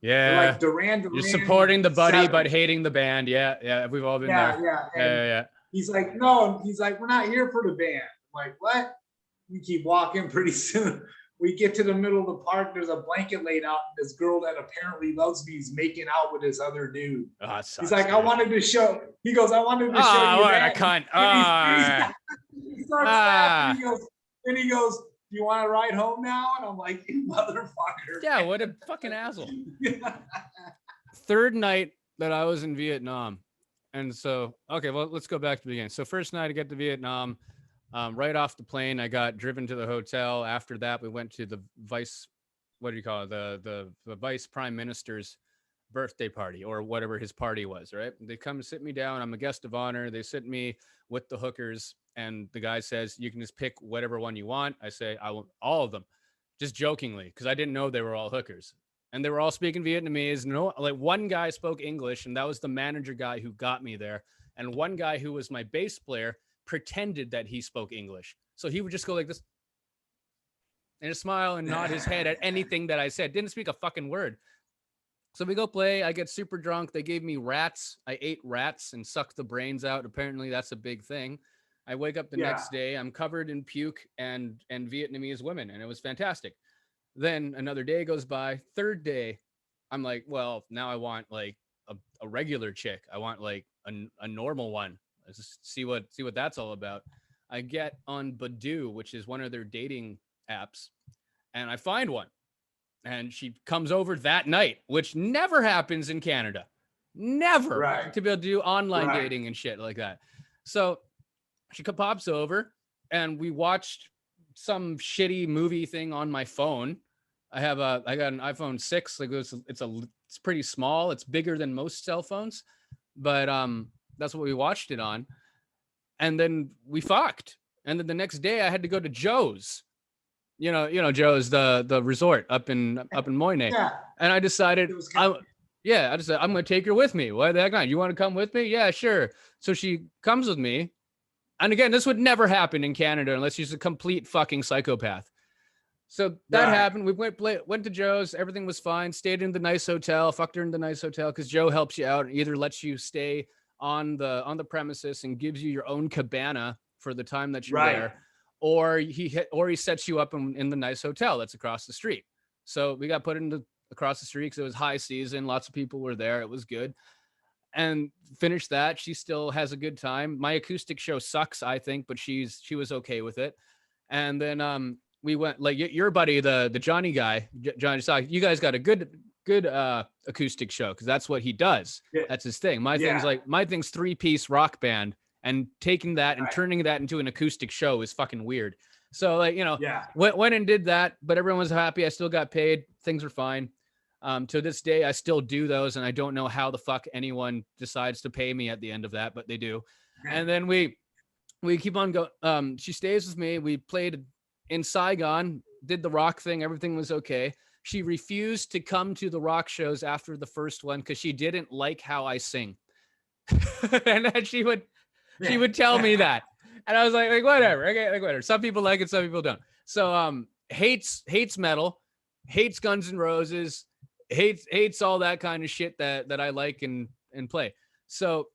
Yeah. They're like Duran. You're supporting the buddy, but hating the band. Yeah. We've all been there. Yeah. He's like, no. He's like, we're not here for the band. I'm like, what? We keep walking. Pretty soon, we get to the middle of the park. There's a blanket laid out. And this girl that apparently loves me is making out with this other dude. Oh, sucks, he's like, dude. I wanted to show you that. A cunt. He starts laughing. He goes, do you want to ride home now? And I'm like, you motherfucker. Yeah, what a fucking asshole. Third night that I was in Vietnam. And so, okay, well, let's go back to the beginning. So first night I get to Vietnam, right off the plane, I got driven to the hotel. After that, we went to the vice prime minister's birthday party or whatever his party was, right? They come to sit me down. I'm a guest of honor. They sit me with the hookers. And the guy says, you can just pick whatever one you want. I say, I want all of them, just jokingly, because I didn't know they were all hookers. And they were all speaking Vietnamese. No, like one guy spoke English, and that was the manager guy who got me there. And one guy who was my bass player pretended that he spoke English. So he would just go like this and just smile and nod his head at anything that I said. Didn't speak a fucking word. So we go play. I get super drunk. They gave me rats. I ate rats and sucked the brains out. Apparently, that's a big thing. I wake up the next day, I'm covered in puke and Vietnamese women, and it was fantastic. Then another day goes by. Third day, I'm like, well, now I want like a regular chick. I want like a normal one. Let's just see what that's all about. I get on Badoo, which is one of their dating apps, and I find one. And she comes over that night, which never happens in Canada. Never. To be able to do online dating and shit like that. So she pops over, and we watched some shitty movie thing on my phone. I got an iPhone 6. Like it's pretty small. It's bigger than most cell phones, but that's what we watched it on. And then we fucked. And then the next day I had to go to Joe's. You know Joe's, the resort up in Moyne. Yeah. And I decided I'm going to take her with me. Why the heck not? You want to come with me? Yeah, sure. So she comes with me. And again, this would never happen in Canada unless she's a complete fucking psychopath. So that Right. happened. We went to Joe's. Everything was fine. Stayed in the nice hotel. Fucked her in the nice hotel because Joe helps you out and either lets you stay on the premises and gives you your own cabana for the time that you're Right. there, or he sets you up in the nice hotel that's across the street. So we got put into across the street because it was high season. Lots of people were there. It was good. And finished that. She still has a good time. My acoustic show sucks, I think, but she was okay with it. And then we went like your buddy, the Johnny guy, Johnny Sock. You guys got a good acoustic show because that's what he does. Yeah. That's his thing. My thing's 3-piece rock band, and taking that and turning that into an acoustic show is fucking weird. So like, you know, went and did that, but everyone was happy. I still got paid. Things were fine. To this day, I still do those, and I don't know how the fuck anyone decides to pay me at the end of that, but they do. And then we keep on going. She stays with me. We played in Saigon, did the rock thing. Everything was okay. She refused to come to the rock shows after the first one because she didn't like how I sing. And then she would tell me that. And I was like whatever. Okay, like whatever. Some people like it, some people don't. So hates metal, hates Guns N' Roses, hates all that kind of shit that I like and play. So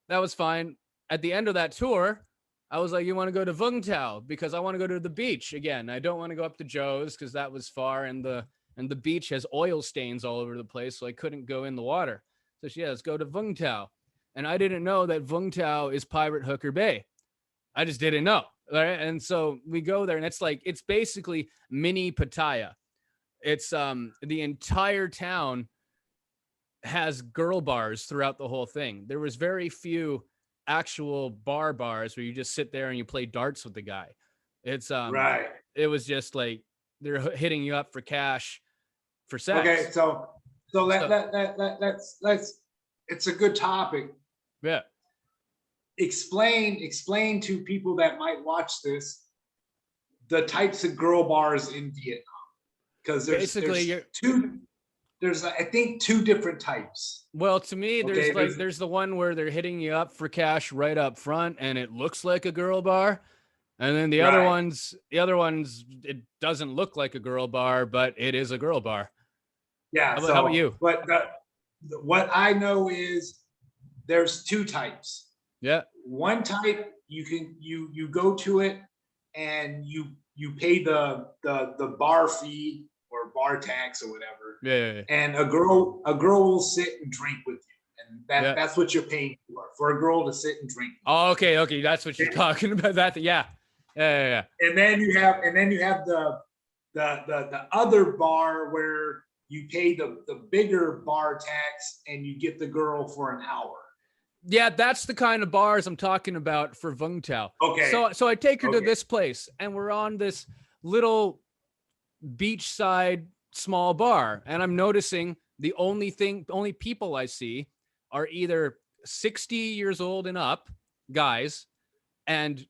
that was fine. At the end of that tour, I was like, you want to go to Vung Tau? Because I want to go to the beach again. I don't want to go up to Joe's because that was far, and the beach has oil stains all over the place, so I couldn't go in the water. So she let's go to Vung Tau. And I didn't know that Vung Tau is Pirate Hooker Bay. I just didn't know. Right? And so we go there, and it's basically mini Pattaya. It's the entire town has girl bars throughout the whole thing. There was very few actual bars where you just sit there and you play darts with the guy. It's right. It was just like they're hitting you up for cash for sex. Okay, so let's it's a good topic. Yeah. Explain to people that might watch this the types of girl bars in Vietnam. Because there's I think two different types. Well, to me, there's the one where they're hitting you up for cash right up front, and it looks like a girl bar. And then the other ones, it doesn't look like a girl bar, but it is a girl bar. Yeah. How about you? But what I know is there's two types. Yeah. One type you go to it and you pay the bar fee or bar tax or whatever. Yeah. And a girl will sit and drink with you, and that's what you're paying for a girl to sit and drink. Oh, okay, that's what you're talking about. That, yeah. And then you have the other bar where you pay the bigger bar tax and you get the girl for an hour. Yeah, that's the kind of bars I'm talking about for Vung Tau. Okay. So I take her to this place, and we're on this little beachside small bar, and I'm noticing the only people I see are either 60 years old and up guys and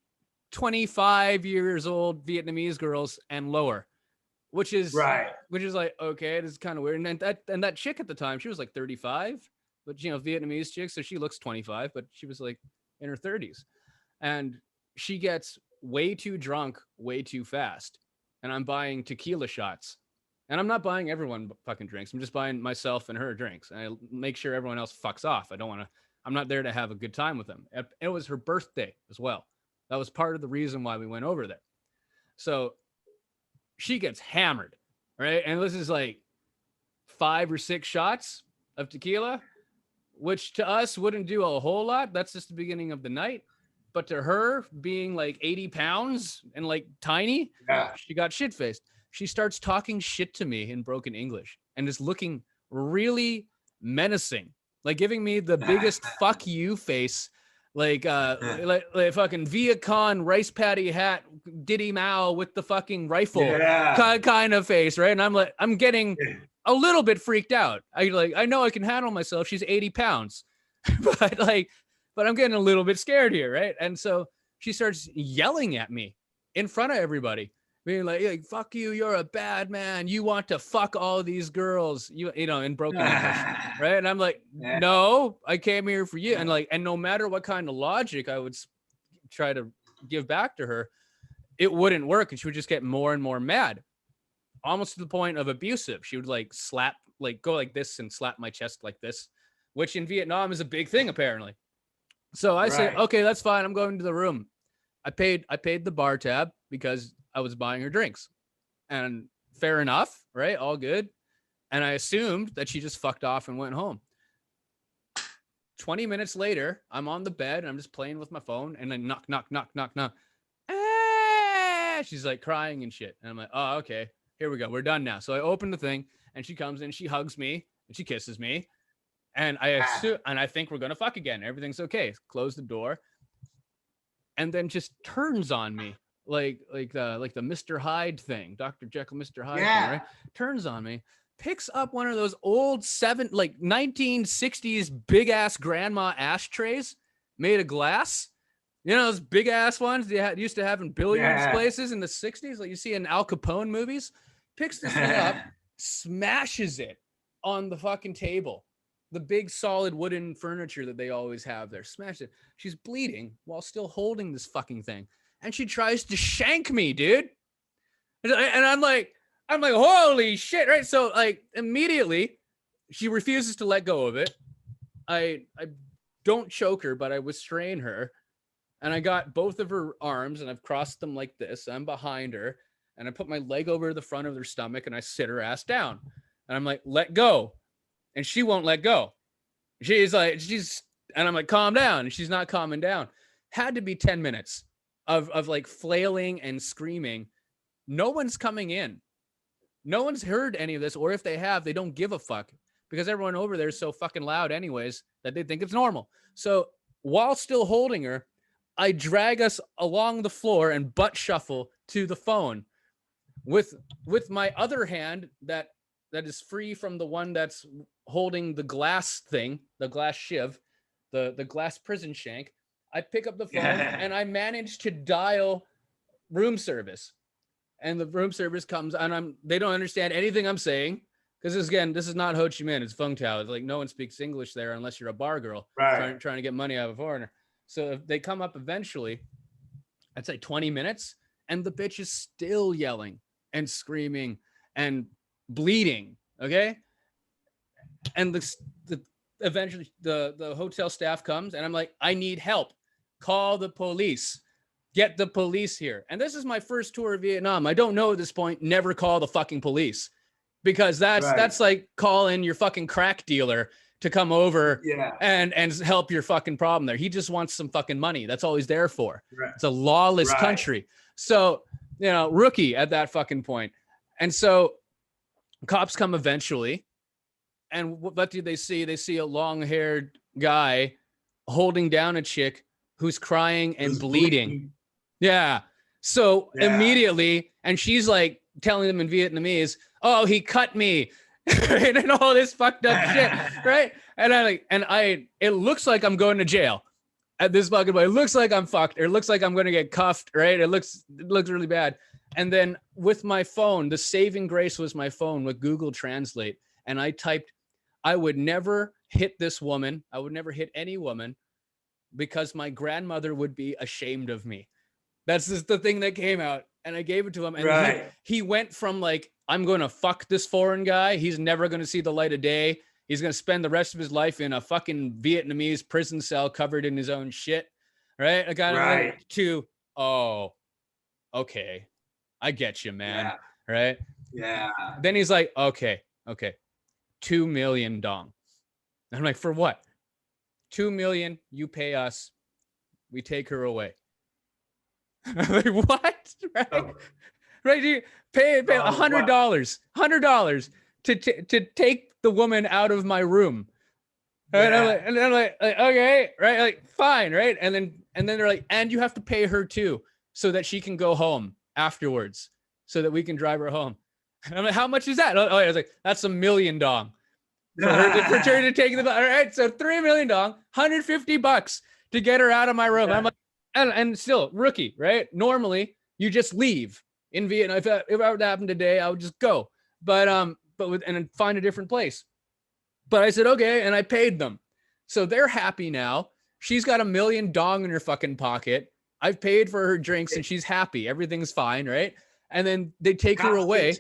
25 years old Vietnamese girls and lower, which is like, okay, this is kind of weird. And that chick at the time, she was like 35, but Vietnamese chick, so she looks 25, but she was like in her 30s, and she gets way too drunk way too fast. And I'm buying tequila shots, and I'm not buying everyone fucking drinks. I'm just buying myself and her drinks, and I make sure everyone else fucks off. I'm not there to have a good time with them. It was her birthday as well. That was part of the reason why we went over there. So she gets hammered, right? And this is like 5 or 6 shots of tequila, which to us wouldn't do a whole lot. That's just the beginning of the night. But to her, being like 80 pounds and like tiny, she got shit-faced. She starts talking shit to me in broken English and is looking really menacing, like giving me the biggest fuck you face, like fucking Viet Cong rice patty hat, Diddy Mao with the fucking rifle kind of face, right? And I'm getting a little bit freaked out. I know I can handle myself. She's 80 pounds, but I'm getting a little bit scared here, right? And so she starts yelling at me in front of everybody, being like, fuck you, you're a bad man. You want to fuck all these girls, in broken English, right? And I'm like, no, I came here for you. And no matter what kind of logic I would try to give back to her, it wouldn't work. And she would just get more and more mad. almost to the point of abusive. She would like slap, like go like this and slap my chest like this, which in Vietnam is a big thing apparently. So I said, okay, that's fine. I'm going to the room. I paid the bar tab because I was buying her drinks, and fair enough, right? All good. And I assumed that she just fucked off and went home. 20 minutes later, I'm on the bed and I'm just playing with my phone, and then knock, knock, knock, knock, knock. Ah! She's like crying and shit. And I'm like, oh, okay, here we go. We're done now. So I open the thing and she comes in, she hugs me and she kisses me. And I assume, and I think we're going to fuck again. Everything's okay. Close the door. And then just turns on me like the Mr. Hyde thing, Dr. Jekyll, Mr. Hyde thing, right? Turns on me, picks up one of those old 1960s big ass grandma ashtrays made of glass. You know, those big ass ones they used to have in billiards places in the 60s, like you see in Al Capone movies. Picks this thing up, smashes it on the fucking table. The big solid wooden furniture that they always have there. Smashed it. She's bleeding while still holding this fucking thing. And she tries to shank me, dude. And I'm like, holy shit, right? So like immediately she refuses to let go of it. I don't choke her, but I restrain her. And I got both of her arms and I've crossed them like this. I'm behind her and I put my leg over the front of her stomach and I sit her ass down. And I'm like, let go. And she won't let go. And I'm like, calm down. And she's not calming down. Had to be 10 minutes of like flailing and screaming. No one's coming in. No one's heard any of this. Or if they have, they don't give a fuck because everyone over there is so fucking loud anyways that they think it's normal. So while still holding her, I drag us along the floor and butt shuffle to the phone with my other hand that is free from the one that's holding the glass thing, the glass shiv, the glass prison shank. I pick up the phone and I manage to dial room service. And the room service comes and they don't understand anything I'm saying. Because this is not Ho Chi Minh, it's Fung Tao. It's like no one speaks English there unless you're a bar girl trying to get money out of a foreigner. So if they come up eventually, I'd say 20 minutes, and the bitch is still yelling and screaming and bleeding. Okay. And eventually the hotel staff comes and I'm like, I need help. Call the police. Get the police here. And this is my first tour of Vietnam. I don't know at this point, never call the fucking police because that's like calling your fucking crack dealer to come over and help your fucking problem there. He just wants some fucking money. That's all he's there for. It's a lawless country. So, rookie at that fucking point. And so cops come eventually. And what do they see? They see a long-haired guy holding down a chick who's crying and bleeding. Yeah. So immediately, and she's like telling them in Vietnamese, oh, he cut me. And all this fucked up shit. Right. And it looks like I'm going to jail at this fucking point. It looks like I'm fucked. Or it looks like I'm going to get cuffed. Right. It looks really bad. And then with my phone, the saving grace was my phone with Google Translate. And I typed, I would never hit this woman. I would never hit any woman because my grandmother would be ashamed of me. That's just the thing that came out. And I gave it to him. And he went from like, I'm going to fuck this foreign guy. He's never going to see the light of day. He's going to spend the rest of his life in a fucking Vietnamese prison cell covered in his own shit. Right. I got to, oh, okay. I get you, man. Right. Yeah. Then he's like, okay. 2 million dong. And I'm like, for what? 2 million, you pay us. We take her away. I'm like, what? Right? You pay $100 to take the woman out of my room. And I'm like, okay, right? Like, fine, right? And then they're like, and you have to pay her too, so that she can go home afterwards, so that we can drive her home. And I'm like, how much is that? Oh, I was like, that's $1 million dong. For her to take the, all right, so 3 million dong, $150 to get her out of my room. I'm like, and still rookie, right? Normally you just leave in Vietnam. If it would happen today, I would just go, but find a different place. But I said, okay. And I paid them. So they're happy now. She's got $1 million dong in her fucking pocket. I've paid for her drinks and she's happy. Everything's fine. Right. And then they take her away.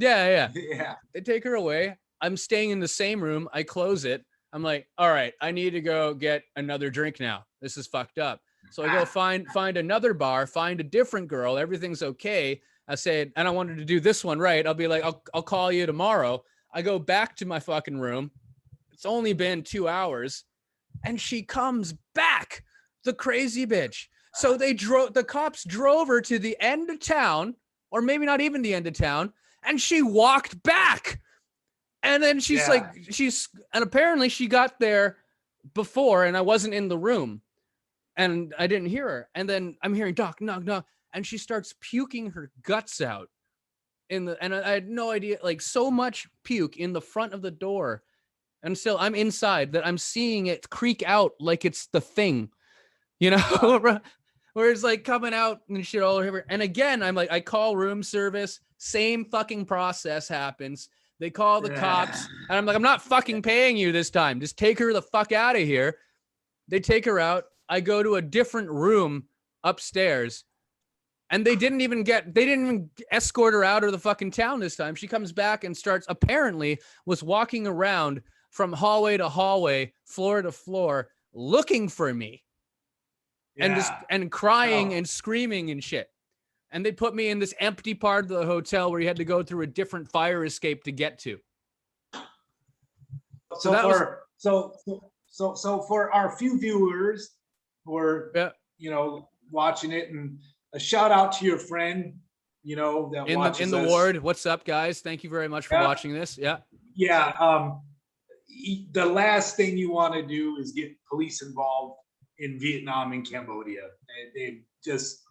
Yeah. Yeah. They take her away. I'm staying in the same room. I close it. I'm like, all right, I need to go get another drink now. This is fucked up. So I go find another bar, find a different girl. Everything's okay. I said, and I wanted to do this one right. I'll be like, I'll call you tomorrow. I go back to my fucking room. It's only been 2 hours, and she comes back, the crazy bitch. So the cops drove her to the end of town, or maybe not even the end of town, and she walked back. And then and apparently she got there before, and I wasn't in the room, and I didn't hear her. And then I'm hearing knock, knock, knock, and she starts puking her guts out and I had no idea, like so much puke in the front of the door. And still I'm inside that I'm seeing it creak out like it's the Thing, where it's like coming out and shit all over. And again, I'm like, I call room service, same fucking process happens. They call the cops, and I'm like, I'm not fucking paying you this time. Just take her the fuck out of here. They take her out. I go to a different room upstairs, and they didn't even escort her out of the fucking town this time. She comes back and apparently was walking around from hallway to hallway, floor to floor, looking for me. And crying and screaming and shit. And they put me in this empty part of the hotel where you had to go through a different fire escape to get to. So for our few viewers who are watching it, and a shout out to your friend, that watches in the ward. What's up, guys? Thank you very much for watching this. Yeah. The last thing you want to do is get police involved in Vietnam and Cambodia. They just,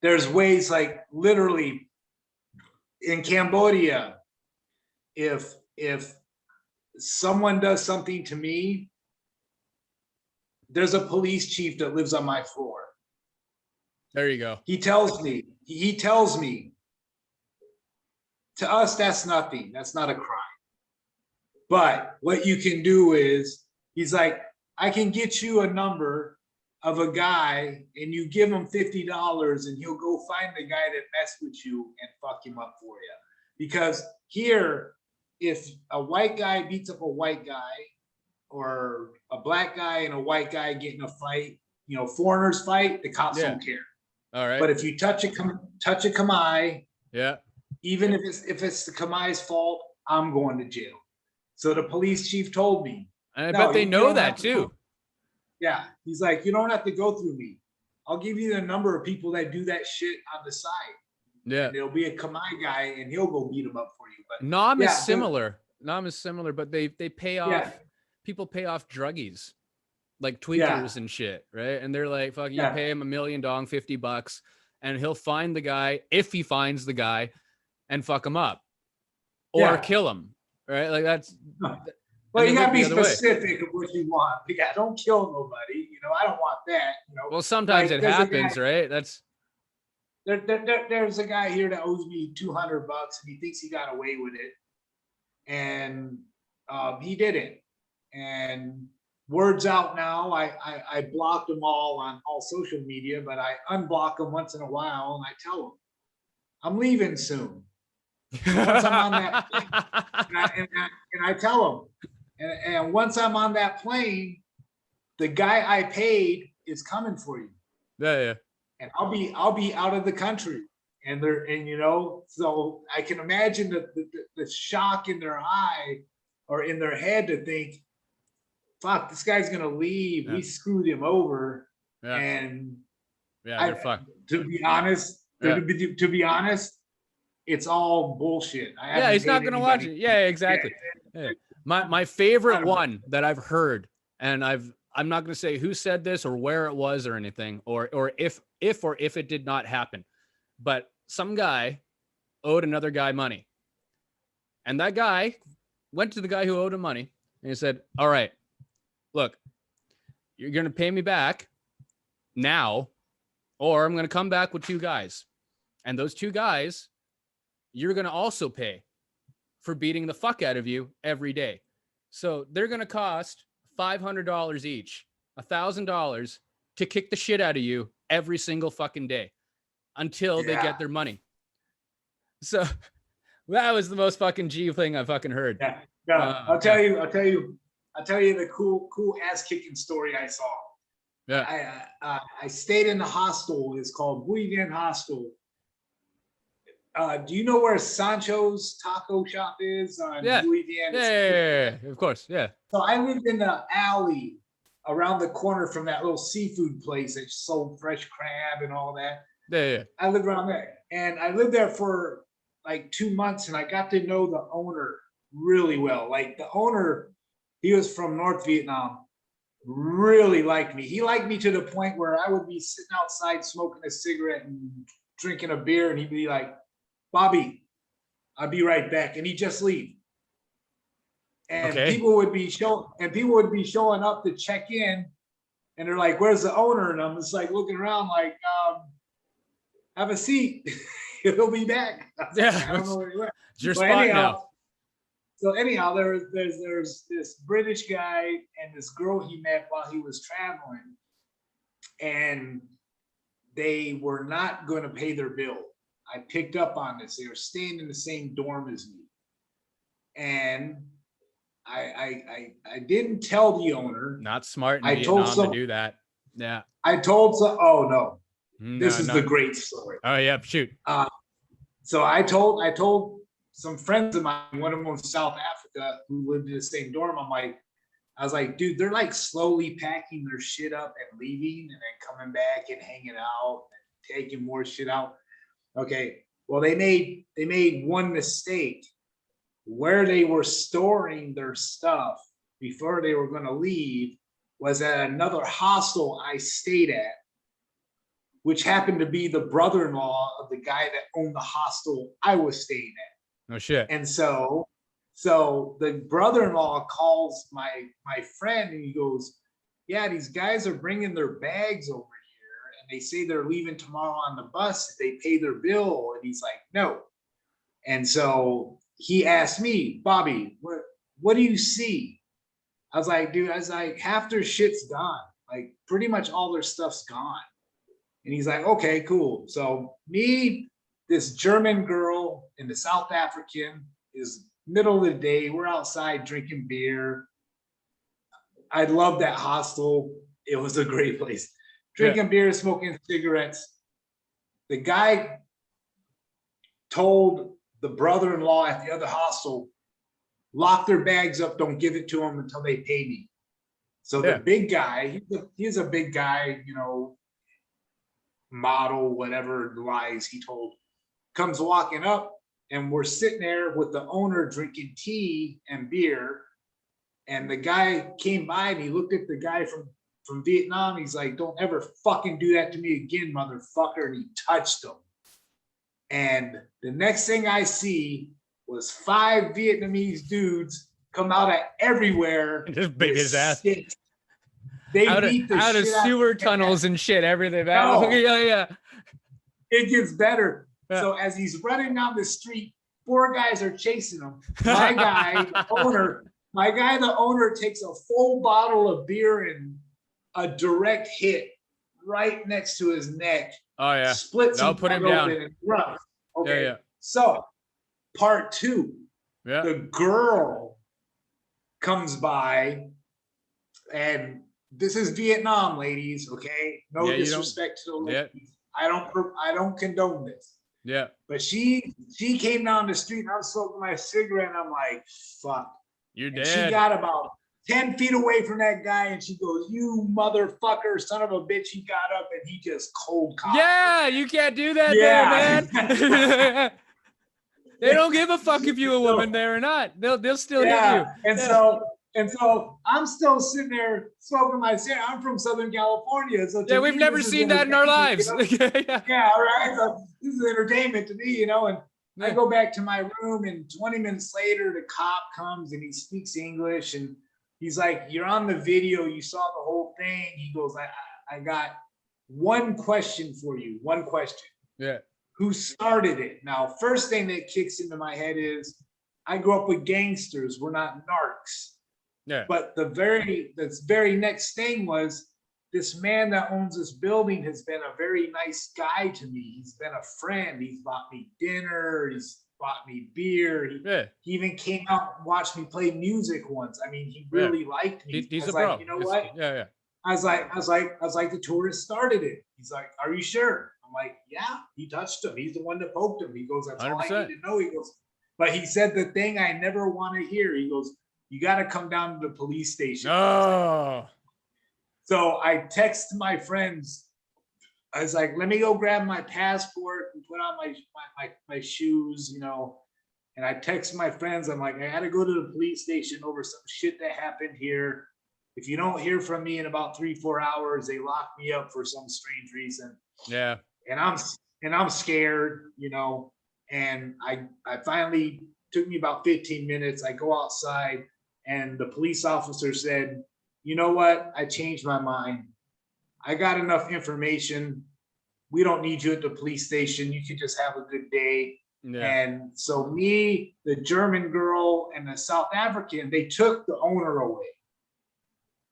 there's ways, like literally in Cambodia, if someone does something to me, there's a police chief that lives on my floor. There you go. He tells me, to us, that's nothing. That's not a crime. But what you can do is, he's like, I can get you a number of a guy, and you give him $50, and he'll go find the guy that messed with you and fuck him up for you. Because here, if a white guy beats up a white guy, or a black guy and a white guy get in a fight, foreigners fight, the cops don't care. All right. But if you touch a Khmer, even if it's the Khmer's fault, I'm going to jail. So the police chief told me. And I bet they know that too. Yeah. He's like, you don't have to go through me. I'll give you the number of people that do that shit on the side. Yeah. And there'll be a Khmer guy, and he'll go beat him up for you. But Nam is similar. Nam is similar, but they pay off. Yeah. People pay off druggies, like tweakers and shit, right? And they're like, fuck, you pay him $1 million, $50, and he'll find the guy, if he finds the guy, and fuck him up. Or kill him. Right? Like that's well, you gotta be specific of what you want. Yeah, don't kill nobody. I don't want that. Well, sometimes it happens, right? That's there's a guy here that owes me $200 and he thinks he got away with it. And he didn't. And word's out now. I blocked them all on all social media, but I unblock them once in a while, and I tell them I'm leaving soon. Once I'm on that, and I tell them, and once I'm on that plane, the guy I paid is coming for you. Yeah. And I'll be out of the country, and so I can imagine the shock in their eye or in their head to think, fuck, this guy's gonna leave. We screwed him over, and they're fucked. To be honest, it's all bullshit. He's not gonna watch it. Yeah, exactly. Yeah. My favorite one that I've heard, and I'm not gonna say who said this or where it was or anything, or if it did not happen, but some guy owed another guy money, and that guy went to the guy who owed him money, and he said, all right, look, you're going to pay me back now, or I'm going to come back with 2 guys. And those 2 guys, you're going to also pay for beating the fuck out of you every day. So they're going to cost $500 each, $1,000 to kick the shit out of you every single fucking day until they get their money. So That was the most fucking G thing I fucking heard. Yeah. No, I'll tell you the cool ass kicking story I saw. Yeah. I stayed in the hostel. It's called Bolivian Hostel. Do you know where Sancho's taco shop is on Bolivian? Yeah, of course. Yeah. So I lived in the alley around the corner from that little seafood place that sold fresh crab and all that. Yeah. I lived around there, and I lived there for like 2 months, and I got to know the owner really well. Like the owner, he was from North Vietnam, really liked me. He liked me to the point where I would be sitting outside smoking a cigarette and drinking a beer, and he'd be like, Bobby, I'll be right back. And he'd just leave. And people would be showing up to check in, and they're like, where's the owner? And I'm just like looking around like, have a seat. He'll be back. Yeah. I don't know where he went. It's your spot now. So anyhow, there's this British guy and this girl he met while he was traveling, and they were not going to pay their bill. I picked up on this. They were staying in the same dorm as me, and I didn't tell the owner. Not smart in Vietnam to do that. Yeah. I told some. Oh no, this is the great story. Oh yeah, shoot. So I told some friends of mine, one of them in South Africa who lived in the same dorm. I was like, dude, they're like slowly packing their shit up and leaving, and then coming back and hanging out and taking more shit out. Okay, well they made one mistake. Where they were storing their stuff before they were going to leave was at another hostel I stayed at, which happened to be the brother-in-law of the guy that owned the hostel I was staying at. No shit. And so the brother-in-law calls my friend, and he goes, yeah, these guys are bringing their bags over here, and they say they're leaving tomorrow on the bus. They pay their bill. And he's like, no. And so he asked me, Bobby, what do you see? I was like, dude, half their shit's gone. Like pretty much all their stuff's gone. And he's like, okay, cool. So me, this German girl, and the South African is middle of the day. We're outside drinking beer. I love that hostel. It was a great place. Drinking beer, smoking cigarettes. The guy told the brother-in-law at the other hostel, lock their bags up, don't give it to them until they pay me. So the big guy, he's a big guy, model, whatever lies he told, comes walking up, and we're sitting there with the owner drinking tea and beer. And the guy came by and he looked at the guy from Vietnam. He's like, don't ever fucking do that to me again, motherfucker. And he touched him. And the next thing I see was 5 Vietnamese dudes come out of everywhere. Just beat his ass. They beat the out shit of sewer tunnels and shit, everything. Yeah. It gets better. Yeah. So as he's running down the street, 4 guys are chasing him. My guy, the owner takes a full bottle of beer and a direct hit right next to his neck. Oh yeah. Splits him put him down. And runs. Okay. Yeah. So part 2. Yeah. The girl comes by, and this is Vietnam, ladies. Okay. No disrespect to the ladies. Yeah. I don't condone this. Yeah. But she came down the street, and I was smoking my cigarette, and I'm like, fuck. You're dead. She got about 10 feet away from that guy, and she goes, you motherfucker, son of a bitch. He got up, and he just cold cocked. Yeah, you can't do that there, man. They don't give a fuck if you're a woman there or not. They'll still hit you. And so I'm still sitting there smoking my cigarette. I'm from Southern California. So we've never seen that in our lives. Yeah, right. So this is entertainment to me, and I go back to my room, and 20 minutes later, the cop comes and he speaks English, and he's like, you're on the video. You saw the whole thing. He goes, I got one question for you. One question. Yeah. Who started it? Now, first thing that kicks into my head is I grew up with gangsters. We're not narcs. Yeah. But the very next thing was, this man that owns this building has been a very nice guy to me. He's been a friend. He's bought me dinner. He's bought me beer. He even came out and watched me play music once. I mean, he really liked me. He's I was a like, bro. you know what? Yeah. I was like, the tourist started it. He's like, are you sure? I'm like, yeah, he touched him. He's the one that poked him. He goes, that's 100%. All I need to know. He goes, but he said the thing I never want to hear. He goes, you got to come down to the police station. Oh. So I text my friends. I was like, let me go grab my passport and put on my shoes, you know. And I text my friends. I'm like, I got to go to the police station over some shit that happened here. If you don't hear from me in about 3-4 hours, they lock me up for some strange reason. Yeah. And I'm scared, you know. And I finally, took me about 15 minutes. I go outside and the police officer said, you know what? I changed my mind. I got enough information. We don't need you at the police station. You could just have a good day. Yeah. And so me, the German girl, and the South African, they took the owner away.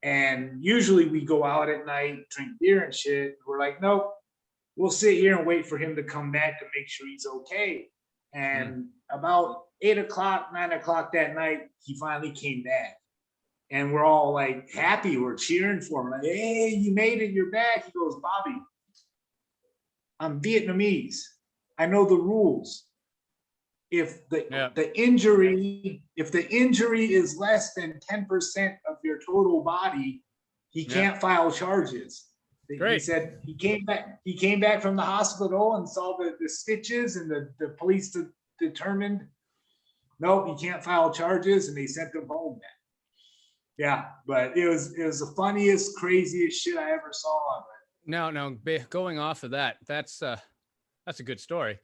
And usually we go out at night, drink beer and shit. We're like, nope, we'll sit here and wait for him to come back to make sure he's okay. And about 8 o'clock, 9 o'clock that night, he finally came back. And we're all like happy. We're cheering for him. Like, hey, you made it. You're back. He goes, Bobby, I'm Vietnamese. I know the rules. If the injury is less than 10% of your total body, he can't file charges. Great. He said he came back from the hospital and saw the stitches, and the police determined, no, he can't file charges, and they sent him home. Yeah, but it was the funniest, craziest shit I ever saw. No, going off of that, that's a good story.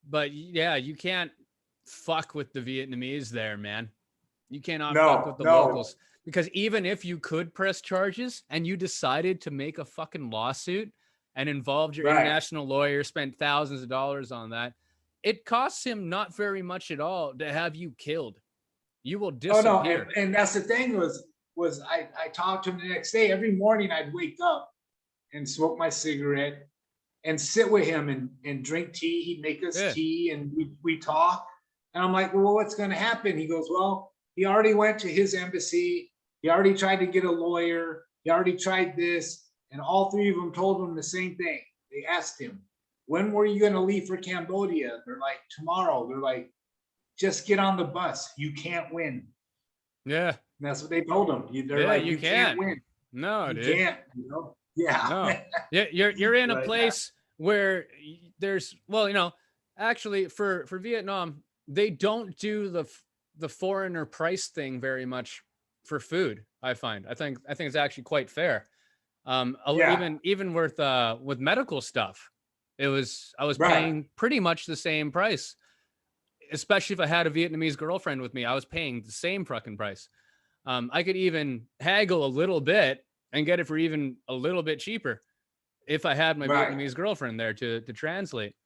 But yeah, you can't fuck with the Vietnamese there, man. You cannot fuck with the locals, because even if you could press charges and you decided to make a fucking lawsuit and involved your international lawyer, spent thousands of dollars on that, it costs him not very much at all to have you killed. You will disappear. Oh, no. And that's the thing was I talked to him the next day. Every morning I'd wake up and smoke my cigarette and sit with him and drink tea. He'd make us tea and we talk. And I'm like, well, what's going to happen? He goes, well, he already went to his embassy. He already tried to get a lawyer. He already tried this. And all three of them told him the same thing. They asked him, when were you going to leave for Cambodia? They're like, tomorrow. They're like, just get on the bus. You can't win. Yeah. And that's what they told him. They're like, you can't win. No, you dude. Can't, you know? Yeah. No. Yeah, you're in a place where there's, well, you know, actually for Vietnam, they don't do the foreigner price thing very much for food. I find. I think it's actually quite fair. Even with medical stuff, I was paying pretty much the same price. Especially if I had a Vietnamese girlfriend with me, I was paying the same fucking price. I could even haggle a little bit and get it for even a little bit cheaper if I had my Vietnamese girlfriend there to translate.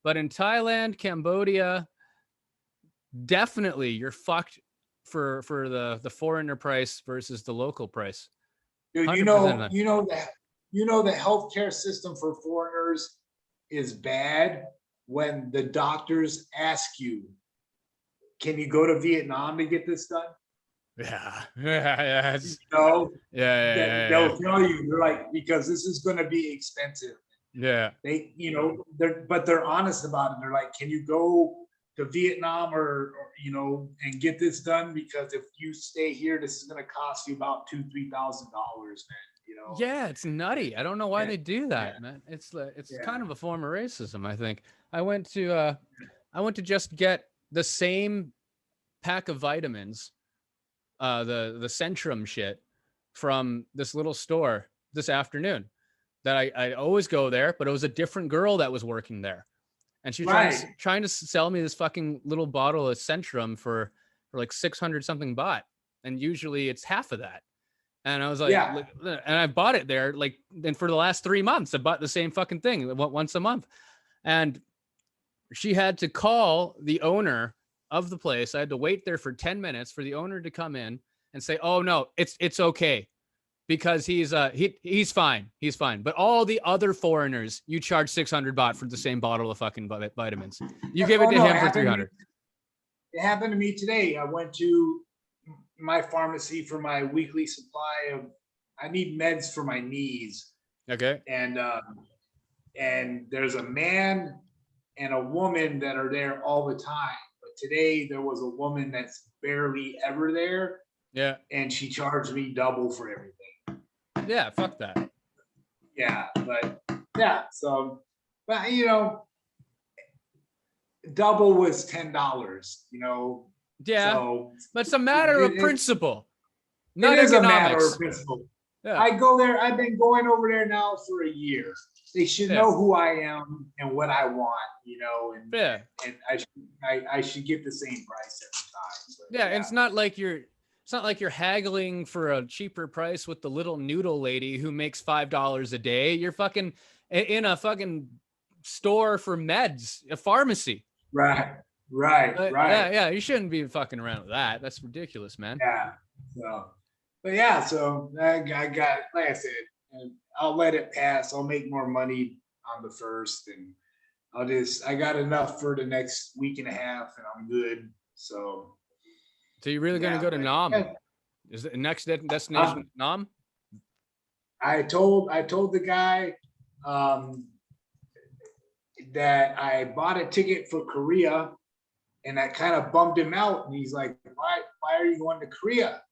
But in Thailand, Cambodia, definitely you're fucked for the foreigner price versus the local price. Dude, you know the healthcare system for foreigners is bad when the doctors ask you, can you go to Vietnam to get this done? Yeah. They'll tell you, they're like, because this is going to be expensive. Yeah. They're honest about it. They're like, can you go to Vietnam or and get this done? Because if you stay here, this is going to cost you about $2,000-$3,000, man. Yeah, it's nutty. I don't know why they do that, man. It's kind of a form of racism, I think. I went to just get the same pack of vitamins, the Centrum shit, from this little store this afternoon. That I always go there, but it was a different girl that was working there, and she was trying to sell me this fucking little bottle of Centrum for like 600 something baht, and usually it's half of that. And I was like, and I bought it there, like, and for the last 3 months, I bought the same fucking thing once a month. And she had to call the owner of the place. I had to wait there for 10 minutes for the owner to come in and say, oh no, it's okay. because he's fine. He's fine. But all the other foreigners, you charge 600 baht for the same bottle of fucking vitamins. You give it to him for 300. It happened to me today. I went to my pharmacy for my weekly supply of, I need meds for my knees. Okay. And there's a man and a woman that are there all the time. But today there was a woman that's barely ever there. Yeah. And she charged me double for everything. Yeah, fuck that. Yeah, but yeah, so, but you know, double was $10, you know. Yeah, so but it's a matter of principle. Not it is economics. A matter of principle. Yeah. I go there. I've been going over there now for a year. They should know who I am and what I want, you know, and I should get the same price every time. So, it's not like you're haggling for a cheaper price with the little noodle lady who makes $5 a day. You're fucking in a fucking store for meds, a pharmacy. Right. Yeah. You shouldn't be fucking around with that. That's ridiculous, man. Yeah. So, but yeah, so I got, like I said, and I'll let it pass. I'll make more money on the first, and I got enough for the next week and a half, and I'm good. So you're really gonna go to Nam? Yeah. Is the next destination Nam? I told the guy that I bought a ticket for Korea, and that kind of bummed him out. And he's like, why are you going to Korea?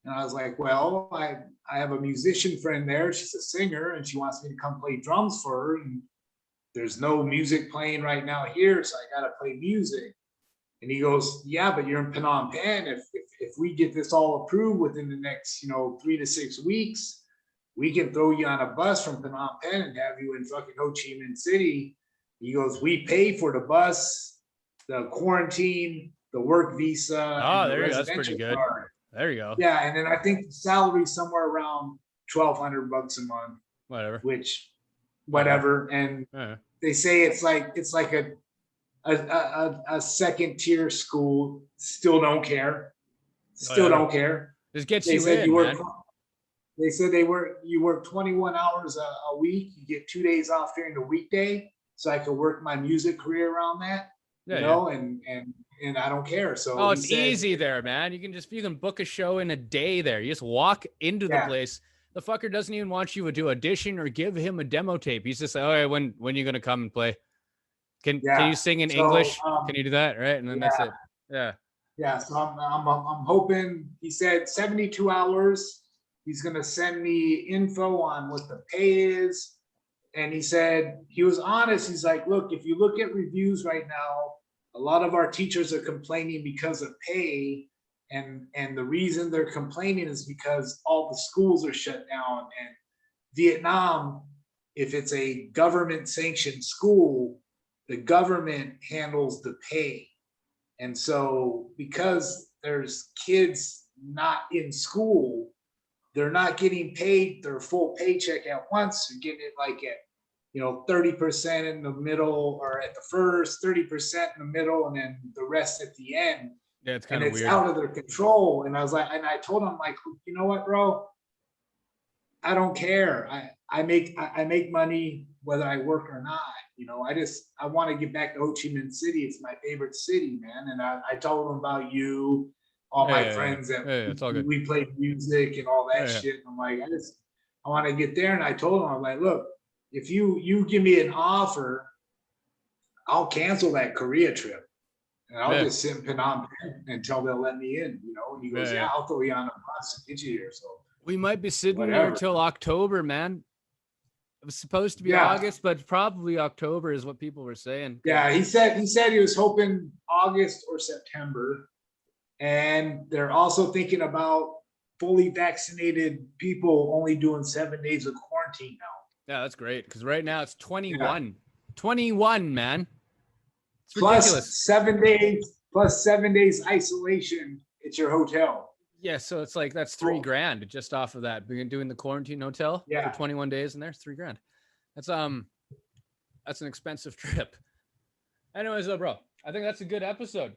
And I was like, well, I have a musician friend there. She's a singer, and she wants me to come play drums for her. And there's no music playing right now here, so I got to play music. And he goes, yeah, but you're in Phnom Penh. If we get this all approved within the next, 3 to 6 weeks, we can throw you on a bus from Phnom Penh and have you in fucking Ho Chi Minh City. He goes, we pay for the bus, the quarantine, the work visa. Oh, there you go. That's pretty good. Card. There you go. Yeah, and then I think the salary somewhere around $1,200 a month. Whatever. Whatever. And they say it's like a second tier school. Still don't care. Don't care. This gets you in, man. They said you work 21 hours a week. You get 2 days off during the weekday, so I could work my music career around that. And I don't care. So it's easy there, man. You can book a show in a day there. You just walk into the place. The fucker doesn't even want you to do audition or give him a demo tape. He's just like, all right, when are you gonna come and play? Can you sing in English? Can you do that? Right, and then that's it. Yeah. Yeah. So I'm hoping. He said 72 hours. He's gonna send me info on what the pay is. And he said, he was honest. He's like, look, if you look at reviews right now, a lot of our teachers are complaining because of pay. And the reason they're complaining is because all the schools are shut down. And Vietnam, if it's a government sanctioned school, the government handles the pay. And so because there's kids not in school, they're not getting paid their full paycheck at once. They're getting it like at 30% in the middle, or at the first, 30% in the middle, and then the rest at the end. Yeah, it's kind of weird. It's out of their control. And I was like, and I told him, like, you know what, bro? I don't care. I make money whether I work or not. I want to get back to Ho Chi Minh City. It's my favorite city, man. And I told him about you, all my friends that we play music and all that shit. And I'm like, I want to get there. And I told him, I'm like, look, if you give me an offer, I'll cancel that Korea trip. And I'll just sit in Phnom Penh until they'll let me in, And he goes, I'll throw you on a bus to get you here. So we might be sitting there until October, man. It was supposed to be August, but probably October is what people were saying. Yeah, he said he was hoping August or September. And they're also thinking about fully vaccinated people only doing 7 days of quarantine now. Yeah, that's great. Because right now it's 21. Yeah. 21, man. It's ridiculous. Plus 7 days isolation at your hotel. Yeah, so it's like that's $3,000 just off of that. Doing the quarantine hotel for 21 days, and there's $3,000. That's an expensive trip. Anyways, though, bro, I think that's a good episode.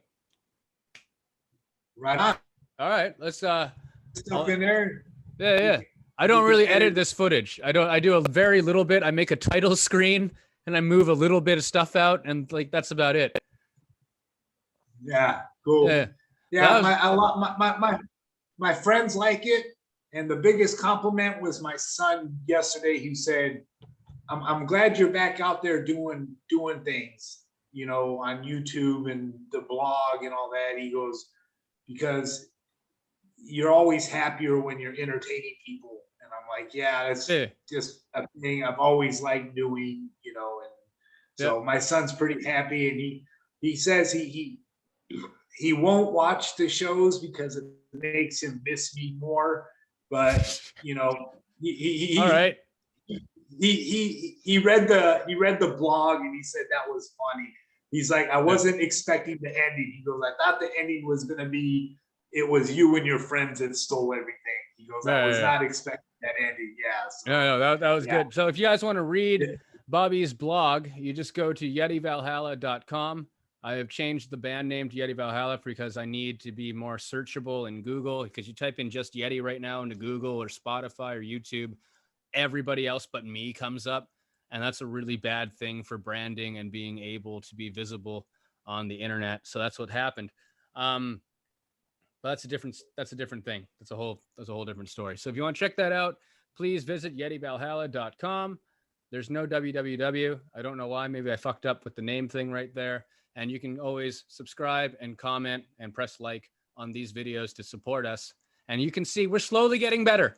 Right on. All right, let's stuff in there. Yeah. I don't really edit this footage. I do a very little bit. I make a title screen and I move a little bit of stuff out, and like that's about it. Yeah, cool. Yeah. Yeah, my friends like it, and the biggest compliment was my son yesterday. He said, I'm glad you're back out there doing things, you know, on YouTube and the blog and all that. He goes, because you're always happier when you're entertaining people. And I'm like, yeah, that's just a thing I've always liked doing, you know. And so my son's pretty happy, and he says he won't watch the shows because it makes him miss me more. But you know, all right. He read the blog, and he said that was funny. He's like, I wasn't expecting the ending. He goes, I thought the ending was gonna be it was you and your friends that stole everything. He goes, I was not expecting that ending. Yeah. So, no, that was good. So if you guys want to read Bobby's blog, you just go to yetivalhalla.com. I have changed the band name to Yeti Valhalla because I need to be more searchable in Google, because you type in just Yeti right now into Google or Spotify or YouTube, everybody else but me comes up. And that's a really bad thing for branding and being able to be visible on the internet. So that's what happened. But that's a different thing. That's a whole different story. So if you want to check that out, please visit yetivalhalla.com. There's no www. I don't know why. Maybe I fucked up with the name thing right there. And you can always subscribe and comment and press like on these videos to support us. And you can see we're slowly getting better.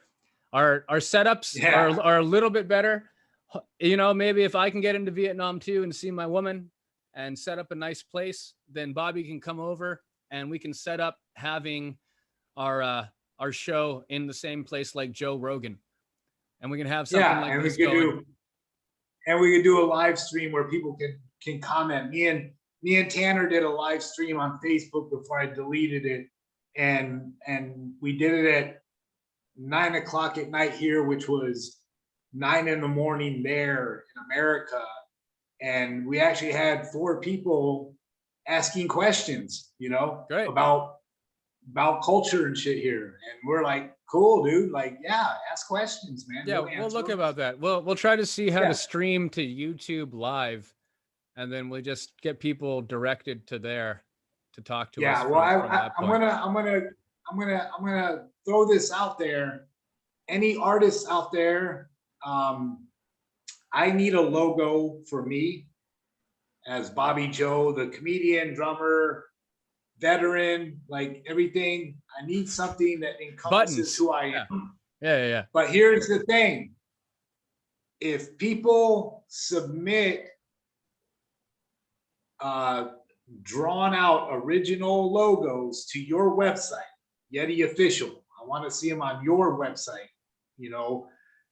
Our setups are a little bit better. You know, maybe if I can get into Vietnam too and see my woman and set up a nice place, then Bobby can come over and we can set up having our show in the same place like Joe Rogan, and we can have something like and this we going. We could do a live stream where people can comment. Me and Tanner did a live stream on Facebook before I deleted it, and we did it at 9 o'clock at night here, which was 9 in the morning there in America, and we actually had 4 people asking questions, you know, about culture and shit here. And we're like, cool, dude. Like, yeah, ask questions, man. Yeah, we'll look about that. We'll try to see how to stream to YouTube live, and then we'll just get people directed to there to talk to us. Yeah, well, I'm gonna throw this out there. Any artists out there, I need a logo for me as Bobby Joe, the comedian, drummer, veteran, like everything. I need something that encompasses who I am. Yeah. But here's the thing. If people submit drawn out original logos to your website, Yeti Official, I want to see them on your website, you know,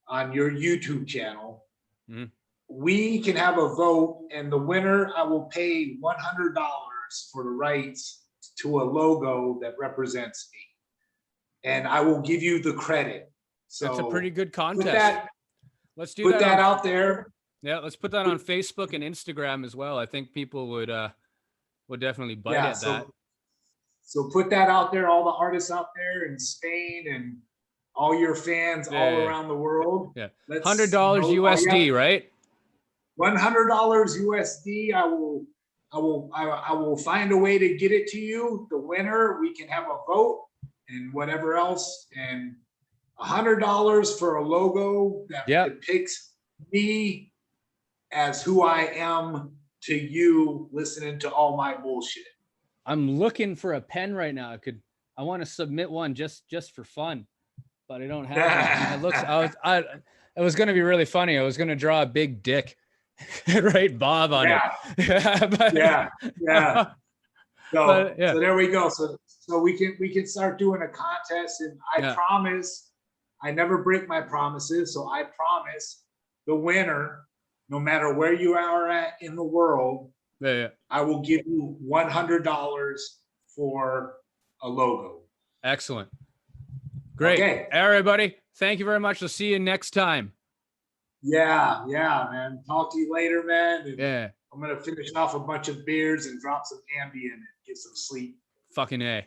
on your YouTube channel. Mm-hmm. We can have a vote, and the winner, I will pay $100 for the rights to a logo that represents me, and I will give you the credit. So that's a pretty good contest. Let's do put that out there. Yeah, let's put that on Facebook and Instagram as well. I think people would definitely bite at that. So put that out there, all the artists out there in Spain and all your fans all around the world. Yeah, $100 USD, right? $100 USD. I will find a way to get it to you. The winner, we can have a vote and whatever else, and $100 for a logo that depicts me as who I am to you, listening to all my bullshit. I'm looking for a pen right now. I want to submit one just for fun, but I don't have one. It was going to be really funny. I was going to draw a big dick. Write Bob on it. So there we go. So we can start doing a contest, and I promise, I never break my promises. So I promise the winner, no matter where you are at in the world, I will give you $100 for a logo. Excellent. Great. Okay. Everybody, thank you very much. We'll see you next time. Yeah, man. Talk to you later, man. And I'm gonna finish off a bunch of beers and drop some Ambien and get some sleep. Fucking A.